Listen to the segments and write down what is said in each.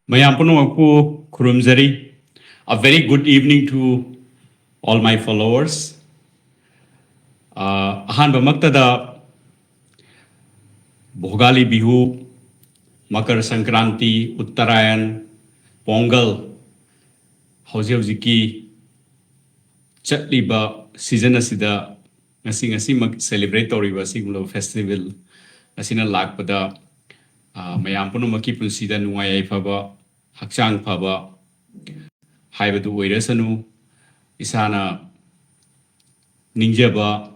Mayampunuakpu Kurumzari. A very good evening to all my followers. Ahanba Maktada Bhogali Bihu, Makar Sankranti, Uttarayan, Pongal, Hausi Chatliba, season asida, ngasi celebratory siglo festival, Nasina Lakpada, Mayampunumaki Punsida Nuaya Faba, Hakchang Paba, Haibadu Weresanu, Isana Ninjaba,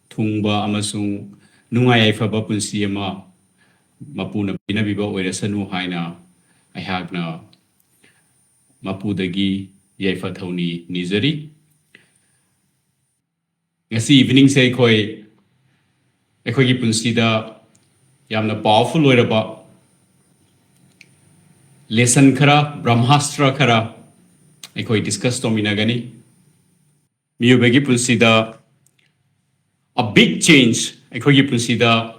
Tungba Amasung, Nuaya Faba Punsiama, Mapuna Binabiba Weresanu Haina, Ihagna Mapudagi Yaifatoni Nizari. Ngasi evening say koi ekoi punsida yamna powerful oiraba lesson khara Bramhastra khara ekoi discuss tomina gani miyubegi punsida a big change ekoi punsida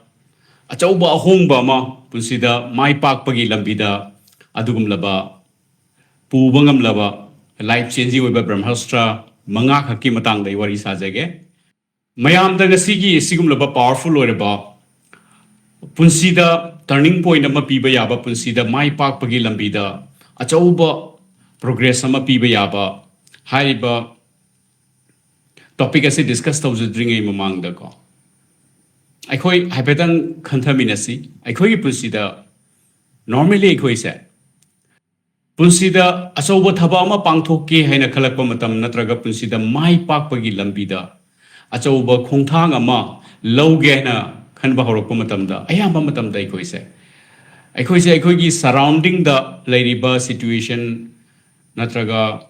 achauba ahongba ma punsida mai pakpagi lambida adugum laba pubangam laba life changing oiba Bramhastra manga khaki matang dai wari sajage Mayam the Sigi Sigumlaba powerful or about Punsida turning point of Mapiba Yaba Punsida, my park Pagilambida, Achauba progress Sama Piba Yaba, Haiba topic as I discussed of the drinking among the call. I call it Hypetan contaminacy. I call it Punsida normally a said Punsida Achauba Tabama Pangtoki Haina Kalakamatam Natraga Punsida, my park Pagilambida. Achauba Kongtang ama Logena Kanba Horokomatamda, Ayamba Matamda Ecoise. Ecoise Ecogi surrounding the Lairiba situation, Natraga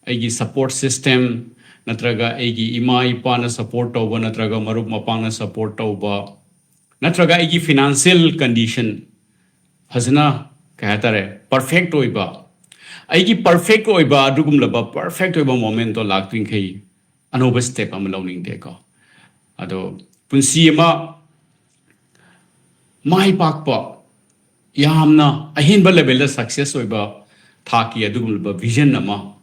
Egi support system, Natraga Egi Ima Ipana support over, Natraga Marup Mapana support over, Natraga Egi financial condition, Hazana Kahatare, perfect oiba. Egi perfect oiba, Dugum Laba, perfect oiba momento lacking key. An step I'm learning deco. Ado Punsima my pakpa Yamna a hinba level success oiba Taki adumba vision nama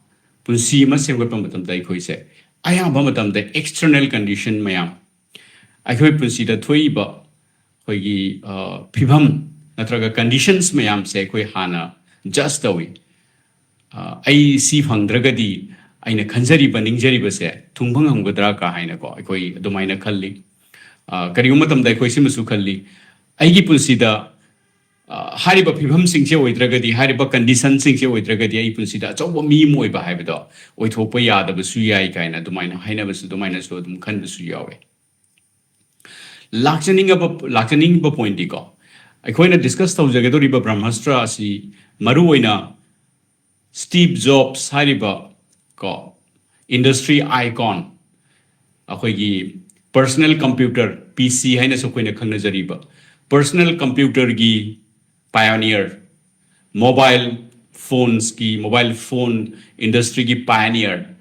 Punsima Singapamatam daikoise. I am bamatam the external condition mayam. I could consider Toiba Hoigi Pibam Natraga conditions mayam se koi hana just away. I see Fandragadi. Aina Kanjari Baningjari Base, Tumbang Gudraka Hainako, Ekoi, Domaina Kali, Kariumatam Daikoisimusu Kali, Aigi Punsida, Hariba Pibam Singse with Dragadi, Hariba Condition Singse with Dragadi, Punsida, so me moi behavior, with Hopaya, the Basuya Kaina, Domaina, Hainabas, Domaina Sodum, Kandusuyawe. Laxening up pointico. I coined discussed of Zagadoriba Bramhastra, si Maruina, Steve Jobs, Hariba. Industry icon akhoi personal computer PC haina so koina khangna jariba personal computer gi pioneer mobile phone industry gi pioneer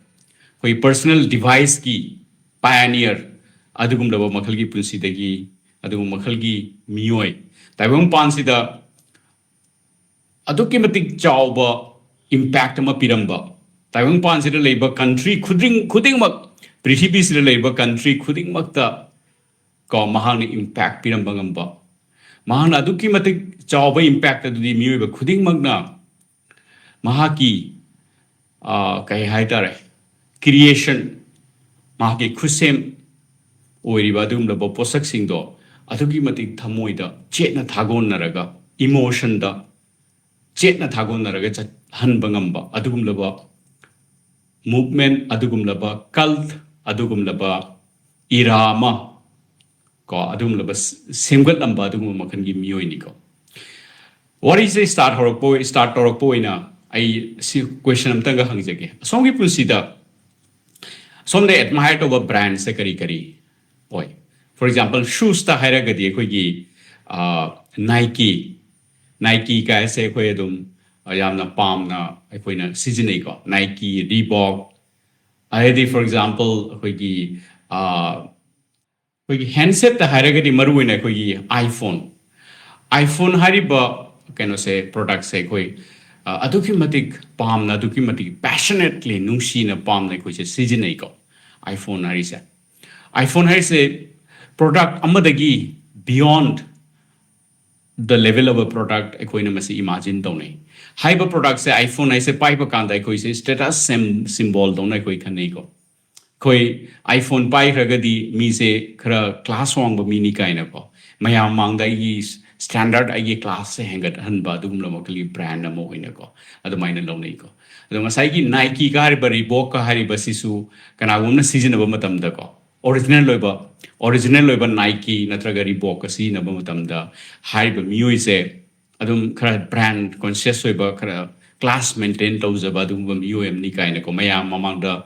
koi personal device gi pioneer adugum laba makhal gi punsi dagi adugum makhal gi miyoi taibong pansi da adukki matik chawba impact ma piramba Taiwan Pansi Leiba country Kuding Mak Prithibis Leiba country Kuding Makta Ko Mahani impact Pirambangamba. Mahana Duki Matik Chawba impact to the Muba Kuding Magna Mahaki Kai Haitare creation Mahaki Kusem Oiribadum the Boposak Singdo Atuki Matik Tamoida Chetna Tagon Naraga emotion da Chetna Tagon Naraga Hanbangamba Adugum Laba movement adugum laba cult adugum laba irama ko adugum laba semgat lamba adugum makan gi miyoi ni ko what is the start horokpo ina I see question am tanga hangjage songi pulsida sonde admire of a brand se kari oi for example shoes ta haira gadi ko gi Nike ka se ko edum Ayamna Palmna, Equina Sizineko, Nike, Reebok. I for example, handset the Haragati Maruina iPhone. iPhone Hariba can say products say aduki matik palm na aduki matik passionately nungshi na palm na koi season ai ko iPhone hari se iPhone hari se product amadagi beyond the level of a product koi na masi imagine to nei hyper product se iPhone ai se pipe kanda koi se status symbol to na koi khanei ko koi iPhone pai ragadi mi se khara class wang ba mini kai na ko mayam mangda is standard ai class se hangat hanba dum lo mokli brand na mo ina ko adu maina lo nei ko adu masai gi Nike ka hari ba Reebok ka hari ba sisu kana gum na season ba matam da ko original loiba Nike natraga Reebok ka si na ba matam da hari ba mioi se adum khara brand conscious loiba khara class maintain to za ba dum ba mioi am ni kai na ko mayam mamang da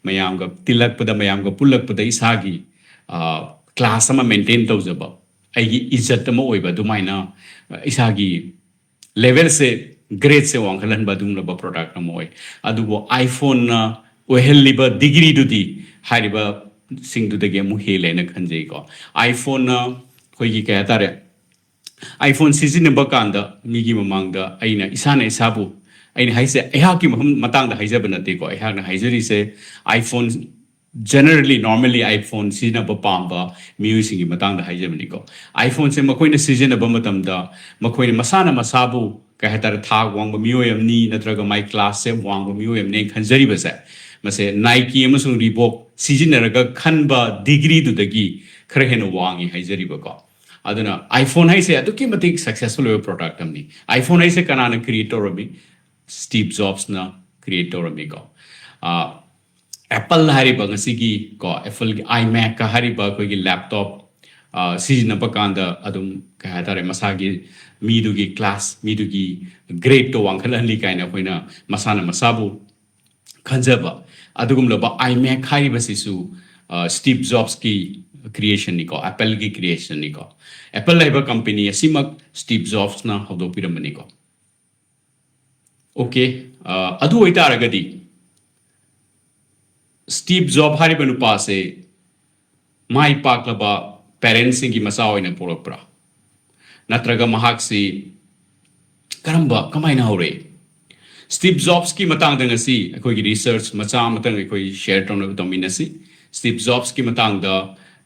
mayam ga tilak pada mayam ga pulak pada isagi class ama maintain to za ba ai izzat ma oiba dumaina isagi level se grade se wang khalan ba dum ba product na moi adu bo iPhone na ohel ba degree du di hari ba sing du de ge mu hele na khanjei ko iPhone na khoi gi ka tare iPhone season ba kanda mi gi mamang da aina isana isabu aina haise eha ki matang da haise banate ko eha na haise ri se iPhone generally normally iPhone season ba pamba music gi matang da haise bani ko iPhone se makoi na season ba matam da makoi masana masabu ka hatar thag wang ba mioyam ni natraga my class se wang ba mioyam ne khanjari ba se mase Nike amasung Reebok season raga khanba degree du dagi khare hen wangi haijari ba ko aduna iPhone hai se atu ki matik successful product amni iPhone hai se kana na creator abi Steve Jobs na creator abi ko Apple hari ba ngasi gi ko Apple gi iMac ka hari ba ko gi laptop season ba kanda adum ka hatare masagi mi du gi class mi du gi grade to wang khalan li kaina koina masana masabu khanjaba adugum loba iMac hari ba sisu Steve Jobs ki creation ni ko Apple ki creation ni ko Apple laiba company asimak Steve Jobs na hodo piramani ko okay adu oita aragadi Steve Jobs hari ba nupa se mai paklaba parents ki masa oina porapra natraga mahak si karamba kamaina hore Steve Jobs ki matang da ngasi akoi gi research macha matang akoi share tong na dominasi Steve Jobs ki matang da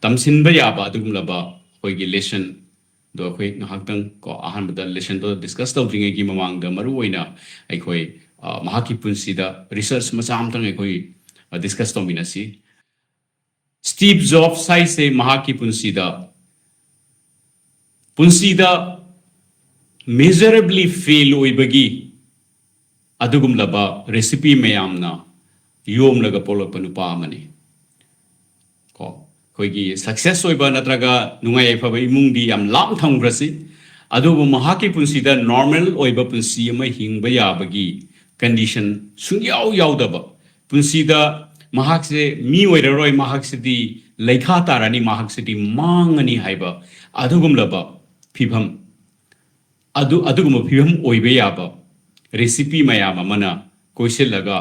tamsin ba ya ba dugum laba akoi gi lesson do akoi ngahak tang ko ahan bada lesson to discuss to dringe gi mamang da maru oina akoi mahaki punsi da research macha amtang akoi discuss to minasi Steve Jobs sai se mahaki punsi da measurably fail oibagi adugum laba recipe mayamna yom laga polo panupa amani ko koigi success oiba natraga nungai phaba imung di yam lam thang grasi adubu mahaki punsi da normal oiba punsi ma hingba yabagi condition sungyau yaudaba punsi da mahak se mi oiraroi mahak se di leikha tarani mahak se di mangani haiba adugum laba phibam adugum phibam oiba yaba recipe mayama mana koisel laga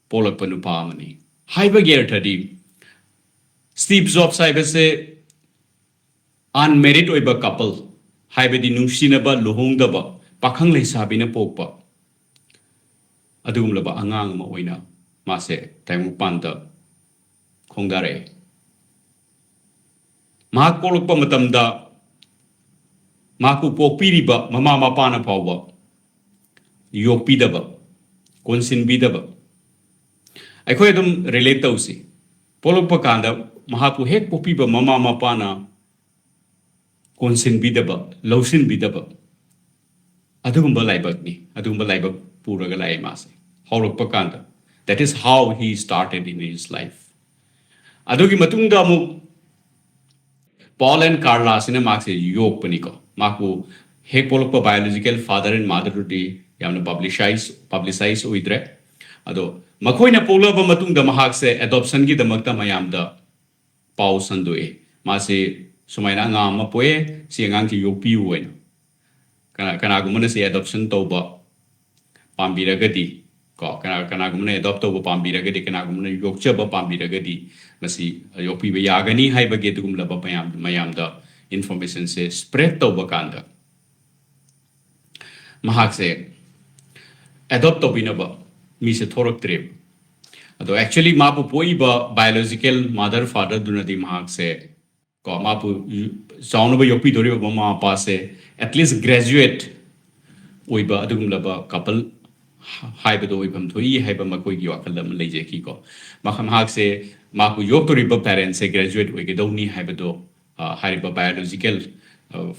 polak panupa amani haiba gerthadi Steve Jobs haiba se unmarried oiba couple haiba di nungsinaba luhongdaba pakhang leisabina pokpa adugum laba angang ma oina mase taimung panda khongdare mahak polak pa matamda maku pokpiriba mama mapana pawba yokpidaba konsinbidaba akhoi dum relate tausi polokpa kanda mahapu hek popiba mama mapana konsinbidaba lausinbidaba adugumba laibak ni adugumba laibak puraga lai mase hawlokpa kanda that is how he started in his life adugi matungda mu Paul and Carla sina makse yok paniko maku hek polokpa biological father and mother di yamna publicize oidre ado makoina polaba matungda mahak se adoption gi damakta mayamda pau sandoe mase sumaina nga ma poe si ngang ki yopi uwen kana gumana se adoption toba pambiragadi ko kana gumana adopt toba pambiragadi kana gumana yokcha ba pambiragadi masi yopi ba yagani haiba ge dugum laba mayamda information se spread toba kanda mahak se adopt tobinaba mi se thorak treb ado actually mapu poiba biological mother father dunadi mahak se ko mapu saunu ba yopi dori ba mama pa se at least graduate oiba adugum laba couple haibado oibam thoi haiba makoi gi wakal lam leje ki ko makham hak se mapu yok tori ba parents se graduate oige doni haibado haiba biological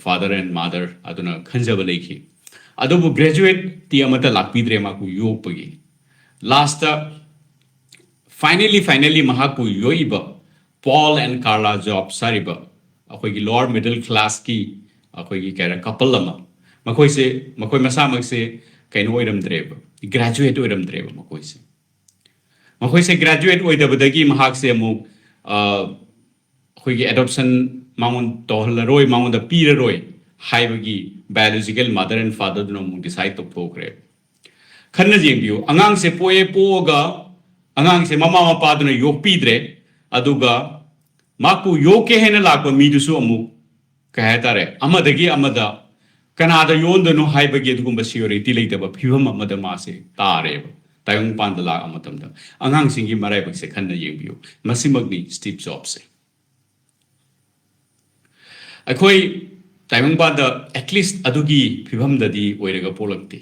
father and mother aduna khanjaba leiki adobu graduate ti amata lakpidre maku yopagi last finally mahaku yoiba Paul and Carla job sariba akoi gi lower middle class ki akoi gi kara couple lama makoi masa mak se kaino oiram dreba graduate oiram dreba makoi se graduate oidabadagi mahak se mu akoi gi adoption mangun tohlaroi mangun da piraroi haibagi biological mother and father do mu decide to progress khanna jengbiu angang se poe poga angang se mama mapa do yok pidre aduga maku yoke hena lakwa mi du su amu kahatare amadagi amada kanada yonda no haibagi adugumba security leitaba phibam amada ma se tare tayong pandala amatamda angang singi marai bak se khanna jengbiu masimagni Steve Jobs se akoi tayong panda at least adugi phibam dadi oiraga polakti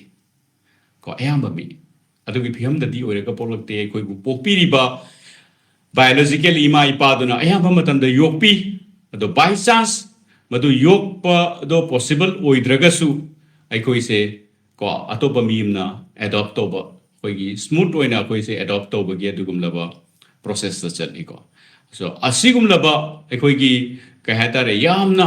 ko ayamba mi adugi phibam dadi oiraga polakti akoi bu pokpiriba biological ima ipaduna ayamba matamda yokpi ado by chance madu yokpa do possible oidragasu akoi se ko atopa mimna adopt toba koigi smooth oina akoi se adopt toba gi adugum laba process ta chalni ko so asigum laba akoi gi kahatare yamna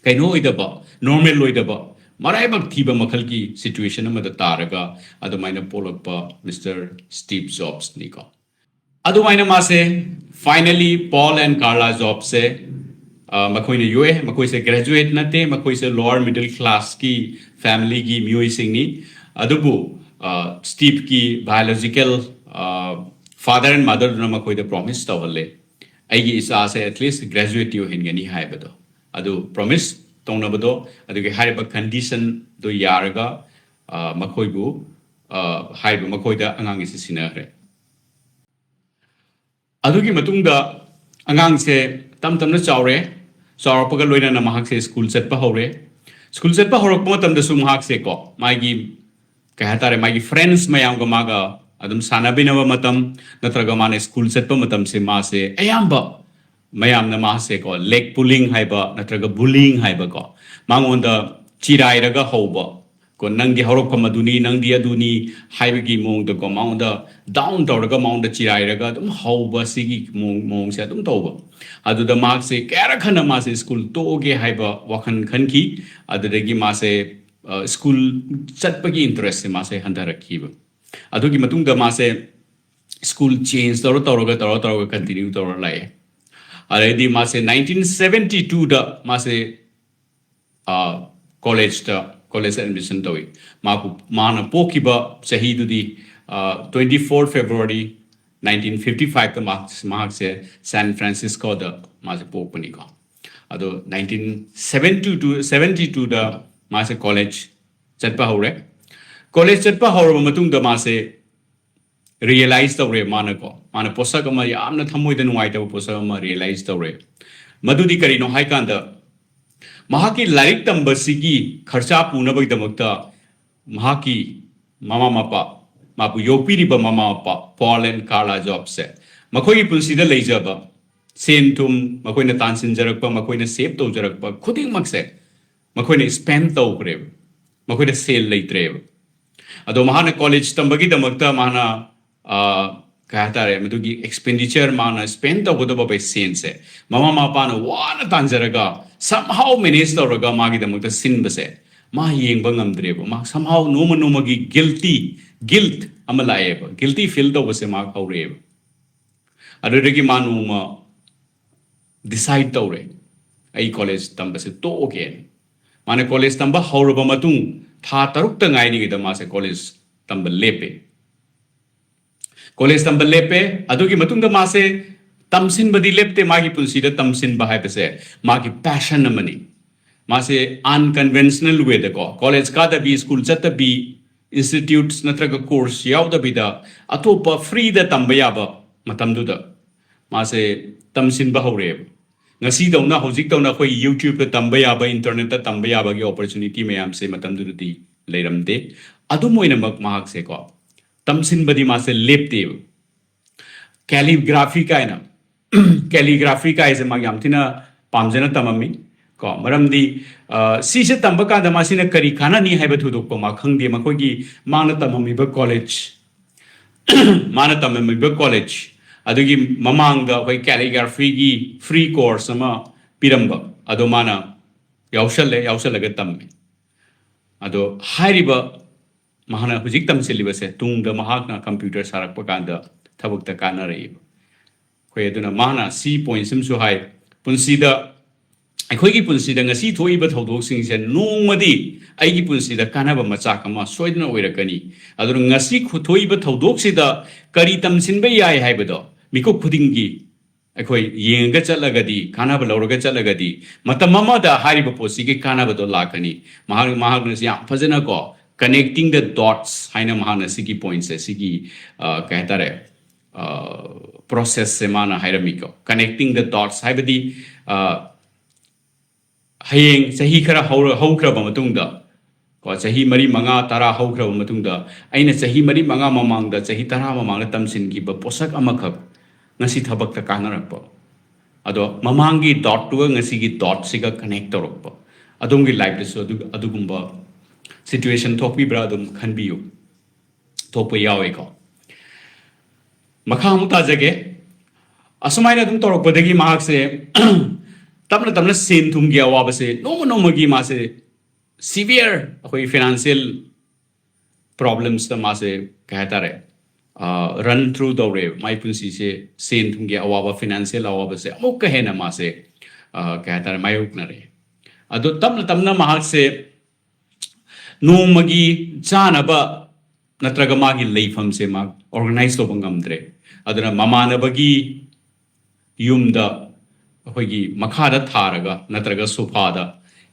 kaino oidaba normal oidaba maraibak thiba makhal ki situation amada taraga adumaina polakpa Mr. Steve Jobs ni ko adumaina ma se finally Paul and Carla Jobs se makoi ne yoe makoi se graduate nate makoi se lower middle class ki family ki mioi sing ni adubu Steve ki biological father and mother na makoi de promise tawalle aigi isa se at least graduate yo hingani haibado adu promise tongnabado adugi haiba condition do yaraga makoi bu haiba makoi da angang isi sinare adugi matungda angang se tamna chawre chawrapaga loina na mahak se school chatpa horok mo tamda su mahak se ko magi kahatare magi friends mayam ga maga adum sanabinaba matam natraga mane school chatpa matam se ma se ayamba mayam na ma se ko leg pulling haiba natraga bullying haiba ko mangonda chirairaga hoba ko nangdi horok ko maduni nangdi aduni haiba gi mong da ko mangonda down tawraga mangonda chirairaga dum hoba sigi mong se dum toba adu da mark se kara khana ma se school to ge haiba wakhan khanki adu degi ma se school chatpa gi interest se ma se handarakhiba adu gi matung da ma se school change tawraga continue tawra lai already ma se 1972 da ma se college admission tawi maku mana pokiba sahi dudi 24 February 1955 the mark se San Francisco da ma se pokpani ko ado 1972 da ma se college chatpa hore matung da ma se realize tawre mana posaka ma yamna thamoi da nuai ta posaka ma realize tawre madudi kari no haikanda mahaki larik tambasigi kharcha punabag damakta mahaki mama mapa mapu yopiriba mama mapa Paul and Carla Jobs se makoi punsida leijaba sentum makoi na tansin jarakpa makoi na save to jarakpa khuding makse makoi na spend to kre makoi na sale leitre ado mahana college tambagi damakta mahana kahatare madugi expenditure mana spend to godoba by sense mama mapa na wana tanjaraga somehow manage tawraga magi damakta sin base ma yengba ngamdreba ma somehow noma gi guilt amalaeba guilty feel to base ma kaureba aduregi manu ma decide tawre ai college tambase to again mane college tamba hauraba matung tha taruk ta ngai ni da ma se college tamba lepe college tamba lepe adugi matung da ma se tamsin badi lepte magi punsi da tamsin bahai pese magi passion amani ma se unconventional way da ko college ka da bi school chat bi institutes natraga course yaudabida atopa free da tambayaba matamduda mase tamsin bahore ngasi dauna hojik dauna khoi YouTube da tambayaba internet da tambayaba gi opportunity mayam se matamduda di leiramde adu moina mak mahak se ko tamsin badi mase lepte calligraphy kaina calligraphy ka is magyam thina pamjana tamami ko maramdi si se tamba ka da masina kari khana ni haiba thu dok ma khangde ma khoi gi mana tamami ba college mana tamami ba college adugi mamang da khoi calligraphy gi free course ama piramba ado mana yausal ga tamme ado hairiba mahana hujik tam seliba se tung da mahakna computer sarak pa kanda thabuk ta kana rei khoi aduna mahana si point sim su hai punsida ꯑꯩꯈꯣꯏꯒꯤ ꯄꯨꯟꯁꯤꯗ ꯉꯁꯤ ꯊꯣꯛꯏꯕ ꯊꯧꯗꯣꯛꯁꯤꯡꯁꯦ ꯅꯣꯡꯃꯗꯤ ꯑꯩꯒꯤ ꯄꯨꯟꯁꯤꯗ ꯀꯥꯟꯅꯕ ꯃꯆꯥꯛ ꯑꯃ ꯁꯣꯏꯗꯅ ꯑꯣꯏꯔꯛꯀꯅꯤ ꯑꯗꯨꯅ ꯉꯁꯤ ꯊꯣꯛꯏꯕ ꯊꯧꯗꯣꯛꯁꯤꯗ ꯀꯔꯤ ꯇꯝꯁꯤꯟꯕ ꯌꯥꯏ ꯍꯥꯏꯕꯗꯣ ꯃꯤꯀꯨꯞ ꯈꯨꯗꯤꯡꯒꯤ ꯑꯩꯈꯣꯏ ꯌꯦꯡꯉꯒ ꯆꯠꯂꯒꯗꯤ ꯀꯥꯟꯅꯕ ꯂꯧꯔꯒ ꯆꯠꯂꯒꯗꯤ ꯃꯇꯝ ꯑꯃꯗ ꯍꯥꯏꯔꯤꯕ ꯄꯣꯠꯁꯤꯒꯤ ꯀꯥꯟꯅꯕꯗꯣ ꯂꯥꯛꯀꯅꯤ ꯃꯍꯥꯛꯅ ꯌꯥꯝ ꯐꯖꯅ ꯀꯣ connecting the dots haina mahana sigi points se sigi kay tare process se mana hairamiko connecting the dots haibadi hayeng sahi khara haukraba matungda ko sahi mari manga tara haukraba matungda aina sahi mari manga mamangda sahi tara mamangda tamsin gi ba posak amakhak ngasi thabak ta kanarakpa ado mamangi dot to ngasi gi dot siga connect torokpa adongi life so adugumba situation thokpi bra adum khanbiyu thokpa yawe ko makha muta jage asmaina adum torokpadagi mahak se tamna sen thum gi awa base no gi ma se severe koi financial problems ta ma se kahta re run through the way my punsi se sen thum gi awa financial awa base amuk ka hena ma se kahta re mayuk na re ado tamna mahak se nongmagi chanaba natraga magi leifam se ma organize to bangamdre aduna mamanabagi yumda akhoi makhada tharaga natraga sofa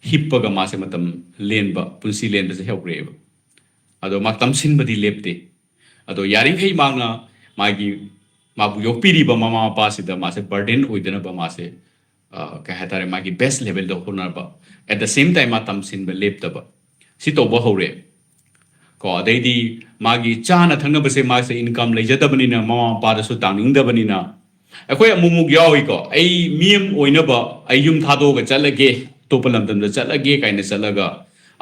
hippaga mase matam lenba punsi lenba se helpreba ado matam sinbadi lepte ado yaringai mangna magi mabu yokpiri ba mama pa sida mase burden oidana ba mase ka hatare magi best level do honarba at the same time matam sinba lepta ba si to ba hore ko adeidi magi chana thangna ba se mase income leijadabani na mama pa da su tangning dabani na akhoi amumuk yawi ko ai miem oina ba ai yum thado ga chalage topalam dam da chalage kaina chalaga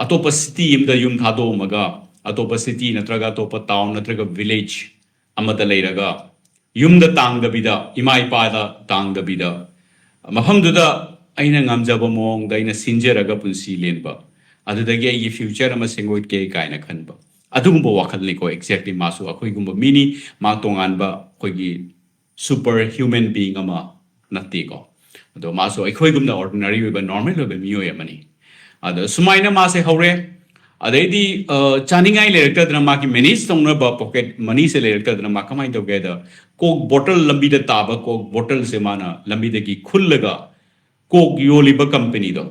atopa city imda yum thado maga atopa city natraga atopa town natraga village amada leiraga yumda tangda bida imai pa da tangda bida mafamduda aina ngamjaba mong da aina sinjeraga punsi lenba adudagi ai future ama sengoit ke kaina khanba adugumba wakal ni ko exactly masu akhoi gumba mini ma tongan ba khoi gi super human being ama natti ko ado maso akhoi gumna ordinary oiba normal oiba miyo yamani ado sumaina ma se hore adaidi chaningai lerekta dana ma ki manage tongna ba pocket money se lerekta dana ma kamai to geda kok bottle lambi da taba kok bottle se mana lambi de ki khullaga kok yoliba company do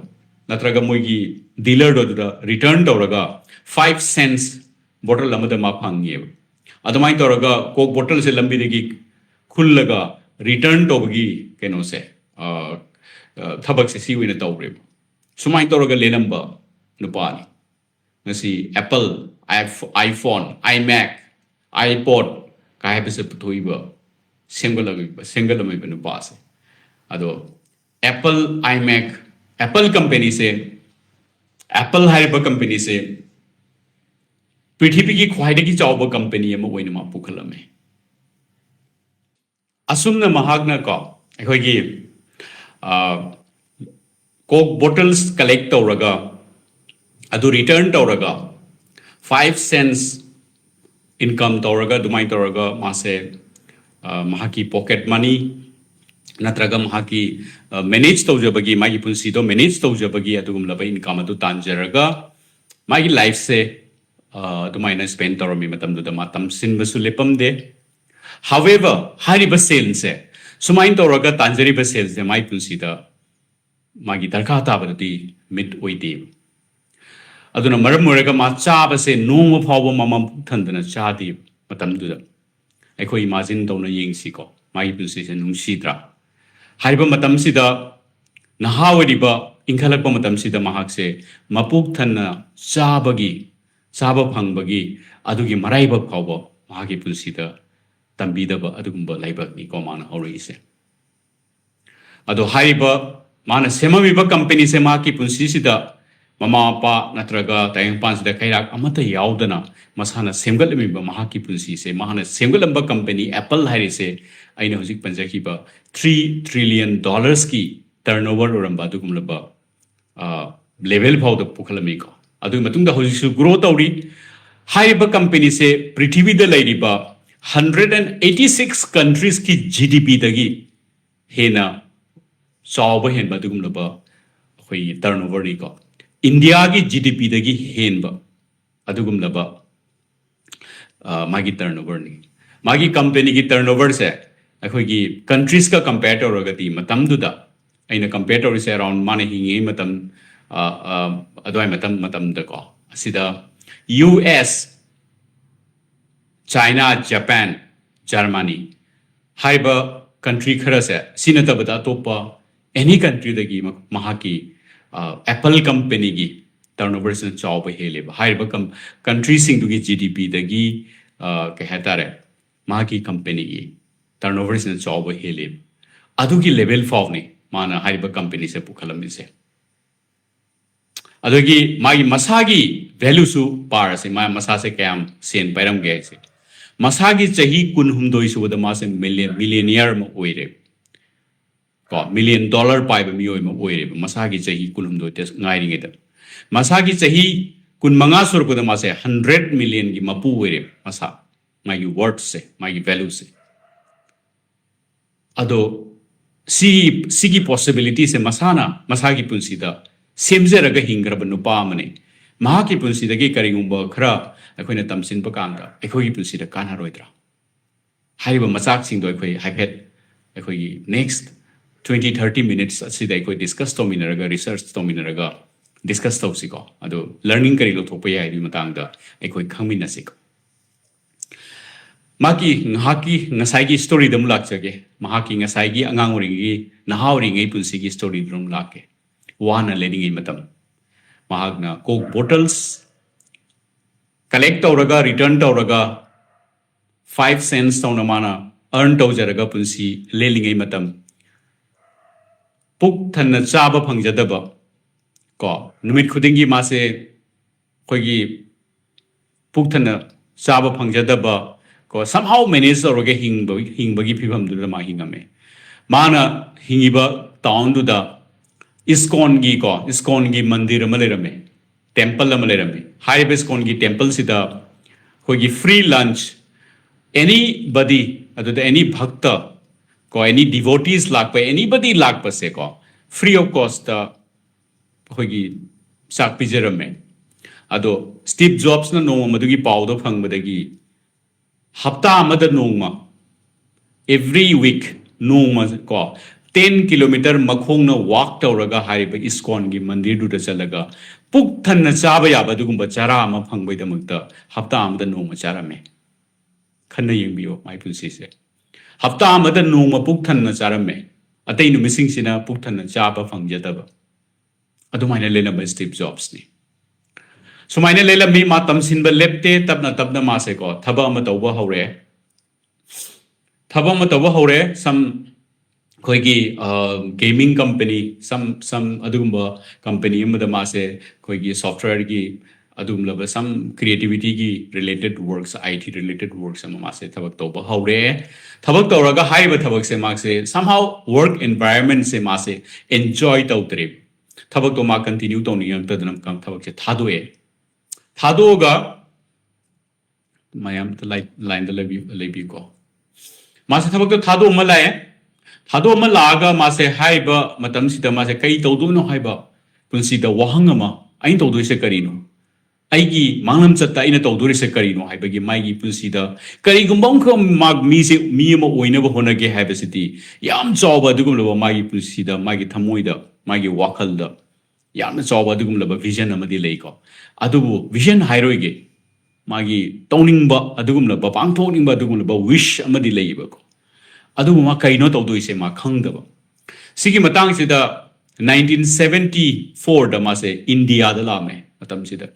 natraga moigi dealer do da return tawraga 5 cents bottle amada ma phangiye adamai tawraga kok bottle se lambi de ki khullaga return tawgi keno se thabak se si wina tawre sumai tawraga lenamba nupani ngasi apple iphone imac ipod kai bese puthoiba single nupa se ado apple imac apple company se apple haiba company se prithvi ki khwaidagi chawba company ama oina ma pukhalame asumna mahagna ko akhoi coke bottles collect tawraga adu return tawraga 5 cents income tawraga dumai tawraga mase mahaki pocket money natraga mahaki manage tawjabagi magi punsi do manage tawjabagi adugum laba income adu tanjaraga magi life se dumai na spend tawrami matam du da matam sinbasu lepamde however hariba sales se sumain tawraga tanjariba sales de mai punsi da magi darka ta badati mid oide aduna maram moraga ma chaba se nongma phawba mamam thandana chadi matamduda akhoi imagine tawna yengsi ko mai punsi se nungsidra haiba matam sida nahawariba ingkhalakpa matam sida mahak se mapuk thanna chabagi chaba phangbagi adugi maraiba phawba mahagi punsida tambidaba adugumba laibak ni ko mana hori se ado haiba mana semamiba company se ma ki punsi sida mama pa natraga tayang pan sida khairak amata yaudana masana semgalamiba mahaki punsi se mahana semgalamba company apple hairi se aina hojik panjaki ba $3 trillion ki turnover oramba adugumlaba level phau da pukhalami ko adu matungda hojik su grow tawri haiba company se prithvi da lairiba 186 countries ki GDP dagi hena chawba hen badugumlaba khoi turnover ni ko India ki GDP dagi henba adugumlaba magi turnover ni magi company ki turnover se akhoi ki countries ka compare toragati matam duda aina compare tor se around mane hingi matam adwai matam da ko asida US China Japan Germany haiba country khara se sinatabata topa any country dagi mahaki Apple company gi turnover se chawba hele ba haiba country sing dugi GDP dagi ke hatare mahaki company gi turnover se chawba hele adugi level faw ni mana haiba company se pukhalami se adugi magi masagi value su par se ma masa se kayam sen pairam ge se masagi chahi kun humdoi su da ma se millionaire ma oire ko $1 million pai ba mioi ma oire masagi chahi kun humdoi tes ngai ringe da masagi chahi kun manga sur ko da ma se 100 million gi mapu oire masa magi worth se magi value se ado sigi possibility se masana masagi punsi da semjeraga hingraba nupa amane mahaki punsi da gi karingumba khara akoina tamsin pa kanga akoi punsi da kana roidra haiba masak sing do akoi haipet akoi next 20-30 minutes asida akoi discuss to minaraga research to minaraga discuss to siko ado learning kari lo thokpa yai di matang da akoi khangmina siko maki ngahaki ngasai gi story dum lak chage mahaki ngasai gi angang ringi nahau ringi punsi gi story dum lake wana lening i matam mahagna coke bottles collect tawraga return tawraga 5 cents tawna mana earn tawjaraga punsi lelingai matam puk thanna chaba phangjadaba ko numit khudingi mase khoigi puk thanna chaba phangjadaba ko somehow manage tawraga hingbagi phibam du ma hingame mana hingiba town du da iskon gi mandir ma lerame temple ma lerame haiba iskon gi temple sida khoigi free lunch anybody any bhakta ko any devotees lakpa anybody lakpa se ko free of cost khoigi sak pijerame ado Steve Jobs na no madugi pawdo phangbadagi hafta amada nongma every week nongma ko 10 kilometer makhong na walk tawraga haiba iskon gi mandir du da chalaga puk thanna chaba yaba dugumba chara ama phangbai damakta hafta amada nongma charame khanna yengbiyo mai punsi se hafta amada nongma puk thanna charame atei nu missing sina puk thanna chaba phangjadaba adumaina lelamba Steve Jobs ni sumaina lelami ma tamsinba lepte tabna ma se ko thaba ama tawba hore some khoigi gaming company some adugumba company amada ma se khoigi software gi adumlaba some creativity gi related works IT related works ama se thabak tawba hore thabak tawraga haiba thabak se ma se somehow work environment se ma se enjoy tawtre thabak to ma continue to niyam tadnam kam thabak se Thadoga mayam the line the lebi ko masa thabak to thado malaye thado malaga mase haiba matam sida mase kai tawdu no haiba punsi da wahanga ma ain tawdu se karino aigi mangnam chatta ina tawdu se karino haiba gi mai gi punsi da kari gumbong ko mag mi se mi ma oina ba hona ge haiba siti yam chawba dugum lo mai gi punsi da mai gi thamoi da mai gi wakhal da ꯌꯥꯝꯅ ꯆꯥꯎꯕ ꯑꯗꯨꯒꯨꯝꯂꯕ vision ꯑꯃꯗꯤ ꯂꯩꯀꯣ ꯑꯗꯨꯕꯨ vision ꯍꯥꯏꯔꯣꯏꯒꯦ ꯃꯥꯒꯤ ꯇꯧꯅꯤꯡꯕ ꯑꯗꯨꯒꯨꯝꯂꯕ ꯄꯥꯡꯊꯣꯛꯅꯤꯡꯕ ꯑꯗꯨꯒꯨꯝꯂꯕ wish ꯑꯃꯗꯤ ꯂꯩꯌꯦꯕꯀꯣ ꯑꯗꯨꯕꯨ ꯃꯥ ꯀꯩꯅꯣ ꯇꯧꯗꯣꯏꯁꯦ ꯃꯥ ꯈꯪꯗꯕ ꯁꯤꯒꯤ ꯃꯇꯥꯡꯁꯤꯗ 1974 ꯗ ꯃꯥꯁꯦ ꯏꯟꯗꯤꯌꯥꯗ ꯂꯥꯛꯑꯝꯃꯦ ꯃꯇꯝꯁꯤꯗ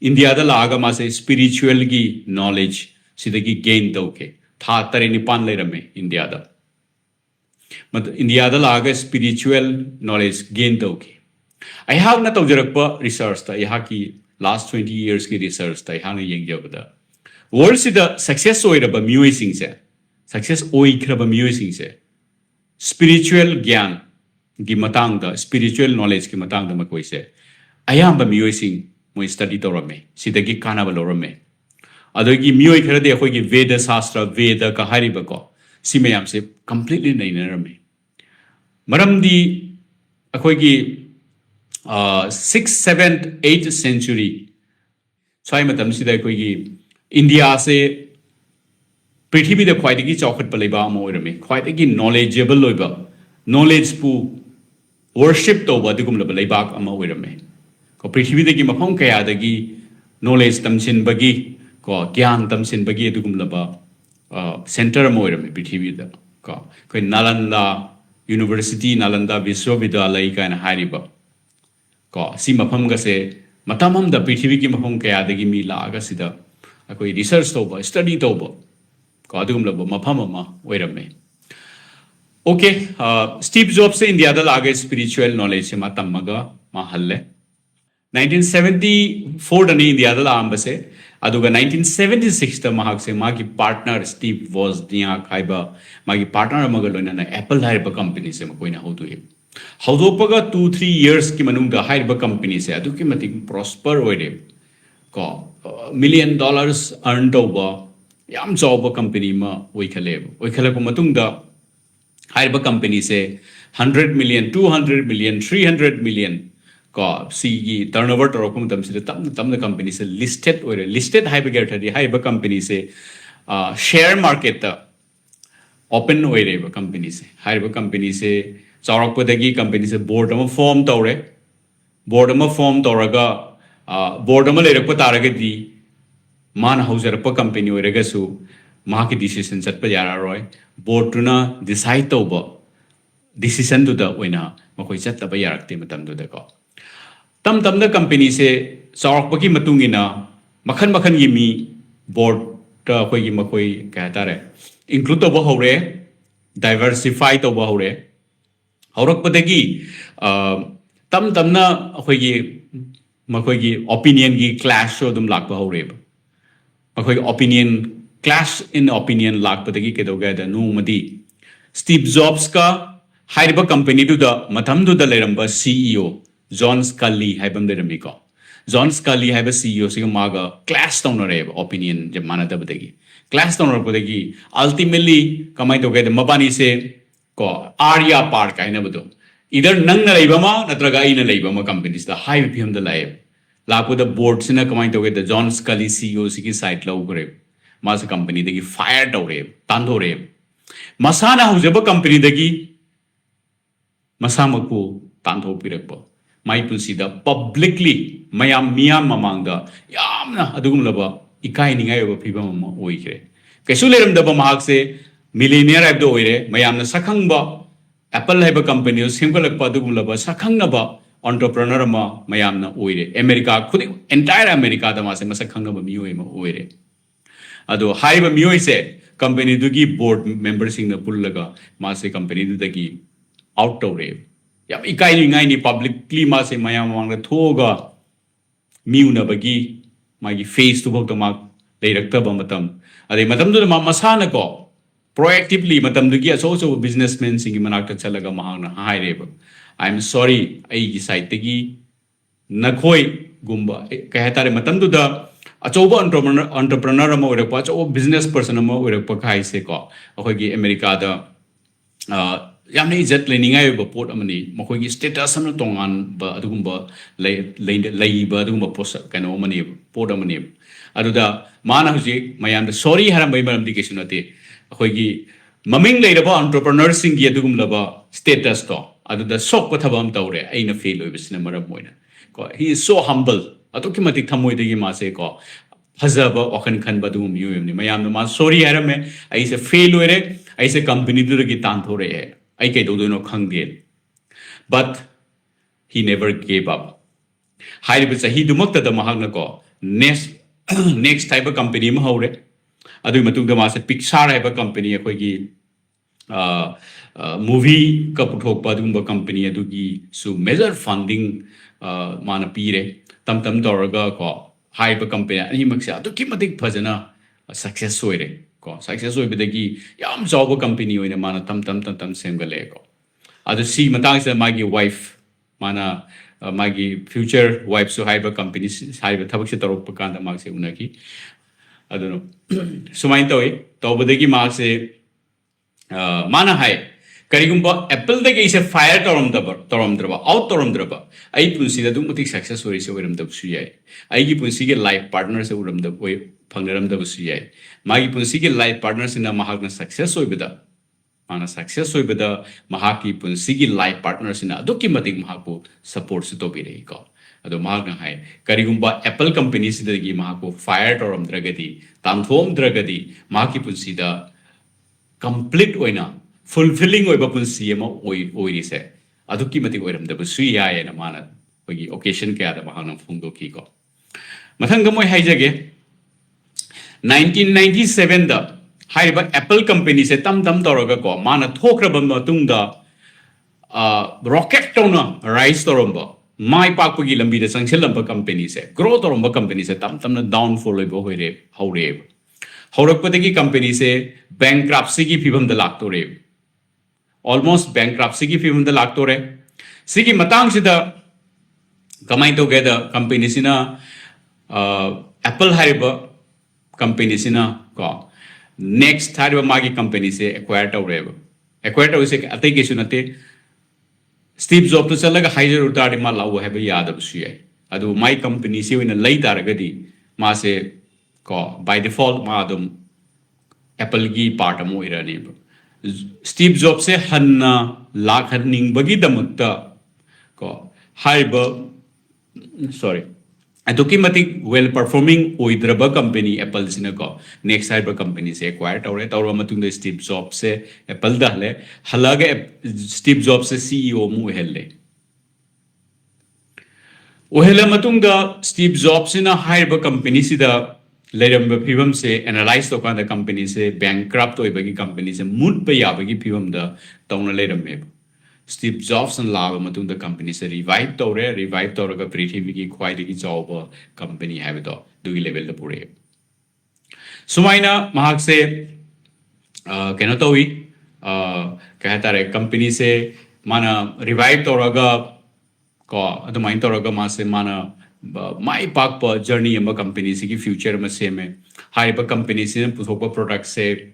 ꯏꯟꯗꯤꯌꯥꯗ ꯂꯥꯛꯑꯒ ꯃꯥꯁꯦ ꯁ꯭ꯄꯤꯔꯤꯆꯨꯋꯦꯜꯒꯤ ꯅꯣꯂꯦꯖ ꯁꯤꯗꯒꯤ ꯒꯦꯟ ꯇꯧꯈꯤ ꯊꯥ 9 ꯂꯩꯔꯝꯃꯦ ꯏꯟꯗꯤꯌꯥꯗ ꯏꯟꯗꯤꯌꯥꯗ ꯂꯥꯛꯑꯒ ꯁ꯭ꯄꯤꯔꯤꯆꯨꯋꯦꯜ ꯅꯣꯂꯦꯖ ꯒꯦꯟ ꯇꯧꯈꯤ ꯑꯩꯍꯥꯛꯅ ꯇꯧꯖꯔꯛꯄ ꯔꯤꯁꯔꯁꯇ ꯑꯩꯍꯥꯛꯀꯤ ꯂꯥꯁ 20 yearsꯀꯤ ꯔꯤꯁꯔꯁꯇ ꯑꯩꯍꯥꯛꯅ ꯌꯦꯡꯖꯕꯗ ꯋꯥꯔꯜꯁꯤꯗ ꯁꯛꯁꯦꯁ ꯑꯣꯏꯔꯕ ꯃꯤꯑꯣꯏꯁꯤꯡꯁꯦ ꯁꯛꯁꯦꯁ ꯑꯣꯏꯈ꯭ꯔꯕ ꯃꯤꯑꯣꯏꯁꯤꯡꯁꯦ ꯁ꯭ꯄꯤꯔꯤꯆꯨꯋꯦꯜ ꯒ꯭ꯌꯥꯟꯒꯤ ꯃꯇꯥꯡꯗ ꯁ꯭ꯄꯤꯔꯤꯆꯨꯋꯦꯜ ꯅꯣꯂꯦꯖꯀꯤ ꯃꯇꯥꯡꯗ ꯃꯈꯣꯏꯁꯦ ꯑꯌꯥꯝꯕ ꯃꯤꯑꯣꯏꯁꯤꯡ ꯃꯣꯏ ꯁ꯭ꯇꯗꯤ ꯇꯧꯔꯝꯃꯦ ꯁꯤꯗꯒꯤ ꯀꯥꯟꯅꯕ ꯂꯧꯔꯝꯃꯦ ꯑꯗꯒꯤ ꯃꯤꯑꯣꯏ ꯈꯔꯗꯤ ꯑꯩꯈꯣꯏꯒꯤ ꯚꯦꯗ ꯁꯥꯁꯇ꯭ꯔ ꯚꯦꯗꯀ ꯍꯥꯏꯔꯤꯕꯀꯣ ꯁꯤ ꯃꯌꯥꯝꯁꯦ ꯀꯝꯄ꯭ꯂꯤꯠꯂꯤ ꯅꯩꯅꯔꯝꯃꯦ ꯃꯔꯝꯗꯤ ꯑꯩꯈꯣꯏꯒꯤ 6th 7th 8th century swai matamsida aikoigi India se prithibida khwaidagi chawkhatpa leiba ama oirame khwaidagi knowledgeable oiba knowledge pu worship toba digumlaba leibak ama oirame ko prithibidagi mafam kayadagi knowledge tamsinbagi ko gyan tamsinbagi digumlaba center ama oirame prithibida ko koi Nalanda University Nalanda Vishwavidyalaya kaina hariba ko si mafam ga se matamam da prithvi ki mafam kaya dagi mi la aga sida akoi research toba study toba ko adugum laba mafam ama oirame okay Steve Jobs se India da laga spiritual knowledge se matamaga ma halle 1974 da ni India da la ambase aduga 1976 da mahak se magi partner Steve Wozniak haiba magi partner amaga loina na Apple haiba company se makoina hodu Haudopaga 2-3 years ki manungda haiba company se aduki matik prosper oire ko $1 million earn toba yam chawba company ma oikhale ko matungda haiba company se 100 million 200 million 300 million ko si turnover torokum tam se tam the company se listed oire listed haiba gerthadi haiba company se share market ta open oire company se haiba company se Chaurakpadagi company se board ama form tawre board ama form tawraga board ama leirakpa taragadi man haujarappa company oiragasu mahaki decision chatpa yararoi board tuna decide tawba decision tu da oina makoi chattaba yarakte matam du da ko tam da company se chaurakpagi matungina makhan gi mi board ta koi gi makoi ka tare include tawba hore diversify tawba hore Haurakpadagi tamna akhoi opinion gi clash so dum lakpa horeba akhoi opinion clash in opinion lakpadagi kedoga da no madi Steve Jobs ka haiba company du da matham du da leramba CEO John Scully haibam lerami ko John Scully haiba CEO siga maga clash tawnareba opinion je manadabadagi clash tawnarpadagi ultimately kamai toga da mabani se ko Arya Park kaina bado either nang na leibama natraga ina leibama companies da high phim da laib lapo da board sina kamai to get the John Scully CEO siki site law gore mas company dagi fire tawre tandore masana hujaba company dagi masamaku tandho pirakpo mai pulsi da publicly mayam mamang da yamna adugum laba ikai ningai ba phibam ma oikre kesu leram da ba mahak se millionaire abdo oire mayamna sakhangba Apple haiba company simgalakpa adugulaba sakhangba entrepreneur ma mayamna oire America khuding entire America da ma se masakhangba mioi ma oire ado haiba mioi se company dugi board members sing na pullaga ma se company du dagi out tawre yam ikai ngai ni publicly ma se mayam wang thoga miuna bagi magi face to bok ma leirakta ba matam ade matam du ma masana ko proactively matam dugi so businessmen singi manakta chalaga mahangna haireba I'm sorry ai gi site tagi nakhoi gumba ka hatare matam du da achoba entrepreneur ma oirakpa achoba business person ma oirakpa khai se ko akhoi gi America da yamne jet leningai ba port amani makhoi gi status am tongan ba adugumba leiba adugumba post kano mani port amani aduda mana huji mayam da sorry haram bai maram dikesuna te akhoi gi maming leiraba entrepreneur sing gi adugum laba status to aduda sok pathabam tawre aina fail oibsina maram moina ko he is so humble atoki matik thamoi degi ma se ko fazaba wakan khan badu mu yemni mayam ma sorry harame ai se fail oire ai se company du gi tan thore hai ai kai do no khangge but he never gave up haiba sahi dumakta da mahagna ko next type of company ma hore adu matung da ma se Pixar haiba company akoi gi movie ka puthok pa dum ba company adu gi su major funding mana pire tam toraga ko haiba company ani maksa adu ki matik phajana success hoire ko success hoibedagi yam job company hoina mana tam semgale ko adu si matang se magi wife mana magi future wife so haiba company haiba thabak se torok pa kan da mag se unaki adu no sumain toy tobedagi mag se mana hai karigumba apple da ge se fire torom draba out torom draba ai punsi da dum mutik success story se oiram da su yai ai gi punsi ge life partner se uram da oi phangnaram da su yai magi punsi ge life partner se na mahak na success oibada mana success oibada mahak ki punsi ge life partner se na aduki matik mahak ko support se to bi rei ko ado mahak na hai karigumba apple company se da gi mahak ko fire torom dragadi tamthom dragadi mahak ki punsi da complete oina fulfilling oiba punsi ema oiri se aduki mati oiram da su ya na mana ogi occasion kya da mahana phungdo ki ko mathang ga moi haijage 1997 da haiba apple company se tam toroga ko mana thokraba matung da rocket tona rise toromba mai pakpagi lambi da sangselamba company se grow toromba company se tam na downfall oiba hoire haure haurakpadagi company se bankruptcy ki phibam da laktore almost bankruptcy ki phibam da laktore sigi matang sida kamai together company sina apple hariba company sina ko next hariba magi company se acquire tawre se atai ke sunate Steve Jobs to chalaga haizer utari ma law haba yada busi ai adu my company se wina lei taragadi ma se ko by default ma adum apple gi part amo irani Steve Jobs se hanna lakhaning bagi damakta ko haiba sorry aduki matik well performing oidraba company apple sina ko next haiba company se acquire tawra matung da Steve Jobs se apple da halaga Steve Jobs se CEO mu helle ohela matung da Steve Jobs sina haiba company sida Leiram Pivum se analyze to the company se bankrupt or bagi company se mood pay abagi Pivum the town Leiram. Steve Jobs and Lava Matung the company se revive Toraga pretty wiki quite a job company have it all. Do we level the pure? Sumaina Mahak se Kanatowi Kahatare company se mana revive Toraga ko the mind Toraga Mase mana my park per journey ema company se ki future ma se me hai pa company se puthok pa product se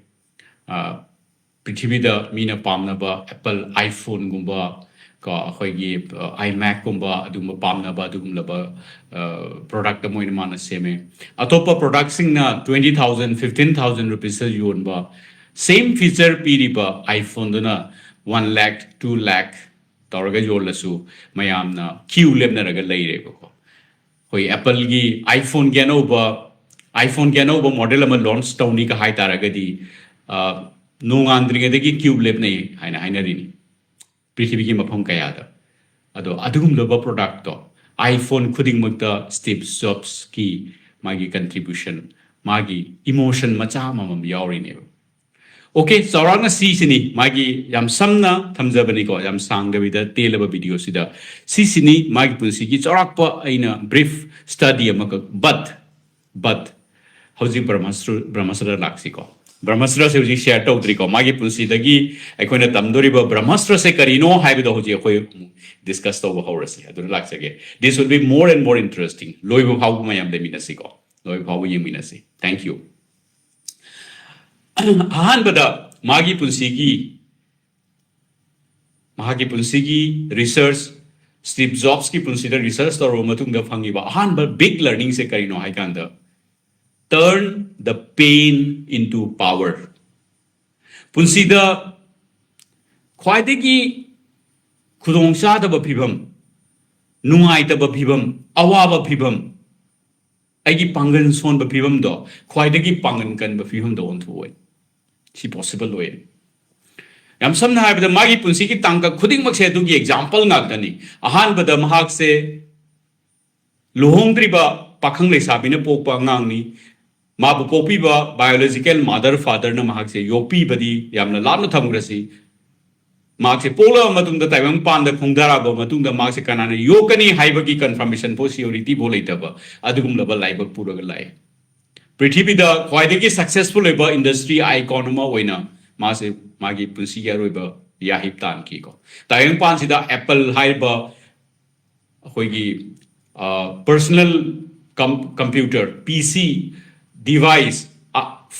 prithvi da mina pamna ba apple iphone gumba ka khoi gi imac gumba adum pamna ba adum la ba product mo ina mana se me atopa product sing na 20000 15000 rupees se yon ba same feature piri ba iphone duna 1 lakh 2 lakh tawraga yol la su mayam na queue lem na raga leire ko Apple gi iPhone model ama launch tawni ka hai taragadi nung andringa de gi cube lab nei haina rini prithvi gi mafam kaya da adugum loba product to iPhone khuding makta Steve Jobs ki magi contribution magi emotion macha mamam yauri ne okay saurana si sini magi yam samna thamjabani ko yam sangdabi da telaba video sida si sini magi punsi gi chorakpa aina brief study amaka but hauji brahmastra laksi ko brahmastra se hauji share tawdri ko magi punsi dagi aikoina tamdori ba brahmastra se karino haibido hauji akoi discuss to horasi adu laksage this will be more and more interesting loibu how mayam de minasi ko loibu how yeminasi thank you ahanbada magi punsigi research Steve Jobs ki punsida research taro matung da phangiba ahanba big learning se karino hai kanda turn the pain into power punsida khwaidagi khudong chadaba phibam nungaitaba phibam awaba phibam aigi pangan son ba phibam do khwaidagi pangan kan ba phibam do on thuoi si possible way yam samna haibada magi punsi ki tangka khuding mak se dugi example ngak dani ahan bada mahak se luhongdri ba pakhang le sabina pokpa ngang ni mabu popi ba biological mother father na mahak se yopi badi yamna lamna thamgrasi mahak se pola matung da taibang pan da khongdara ba matung da mahak se kanana yokani haibagi confirmation po security bo leitaba adugum laba laibak puraga lai prithvi da khwaidagi successful eba industry icon ma oina ma se magi punsi ya roiba ya hip tan ki ko taibang pan sida apple haiba khoigi personal computer pc device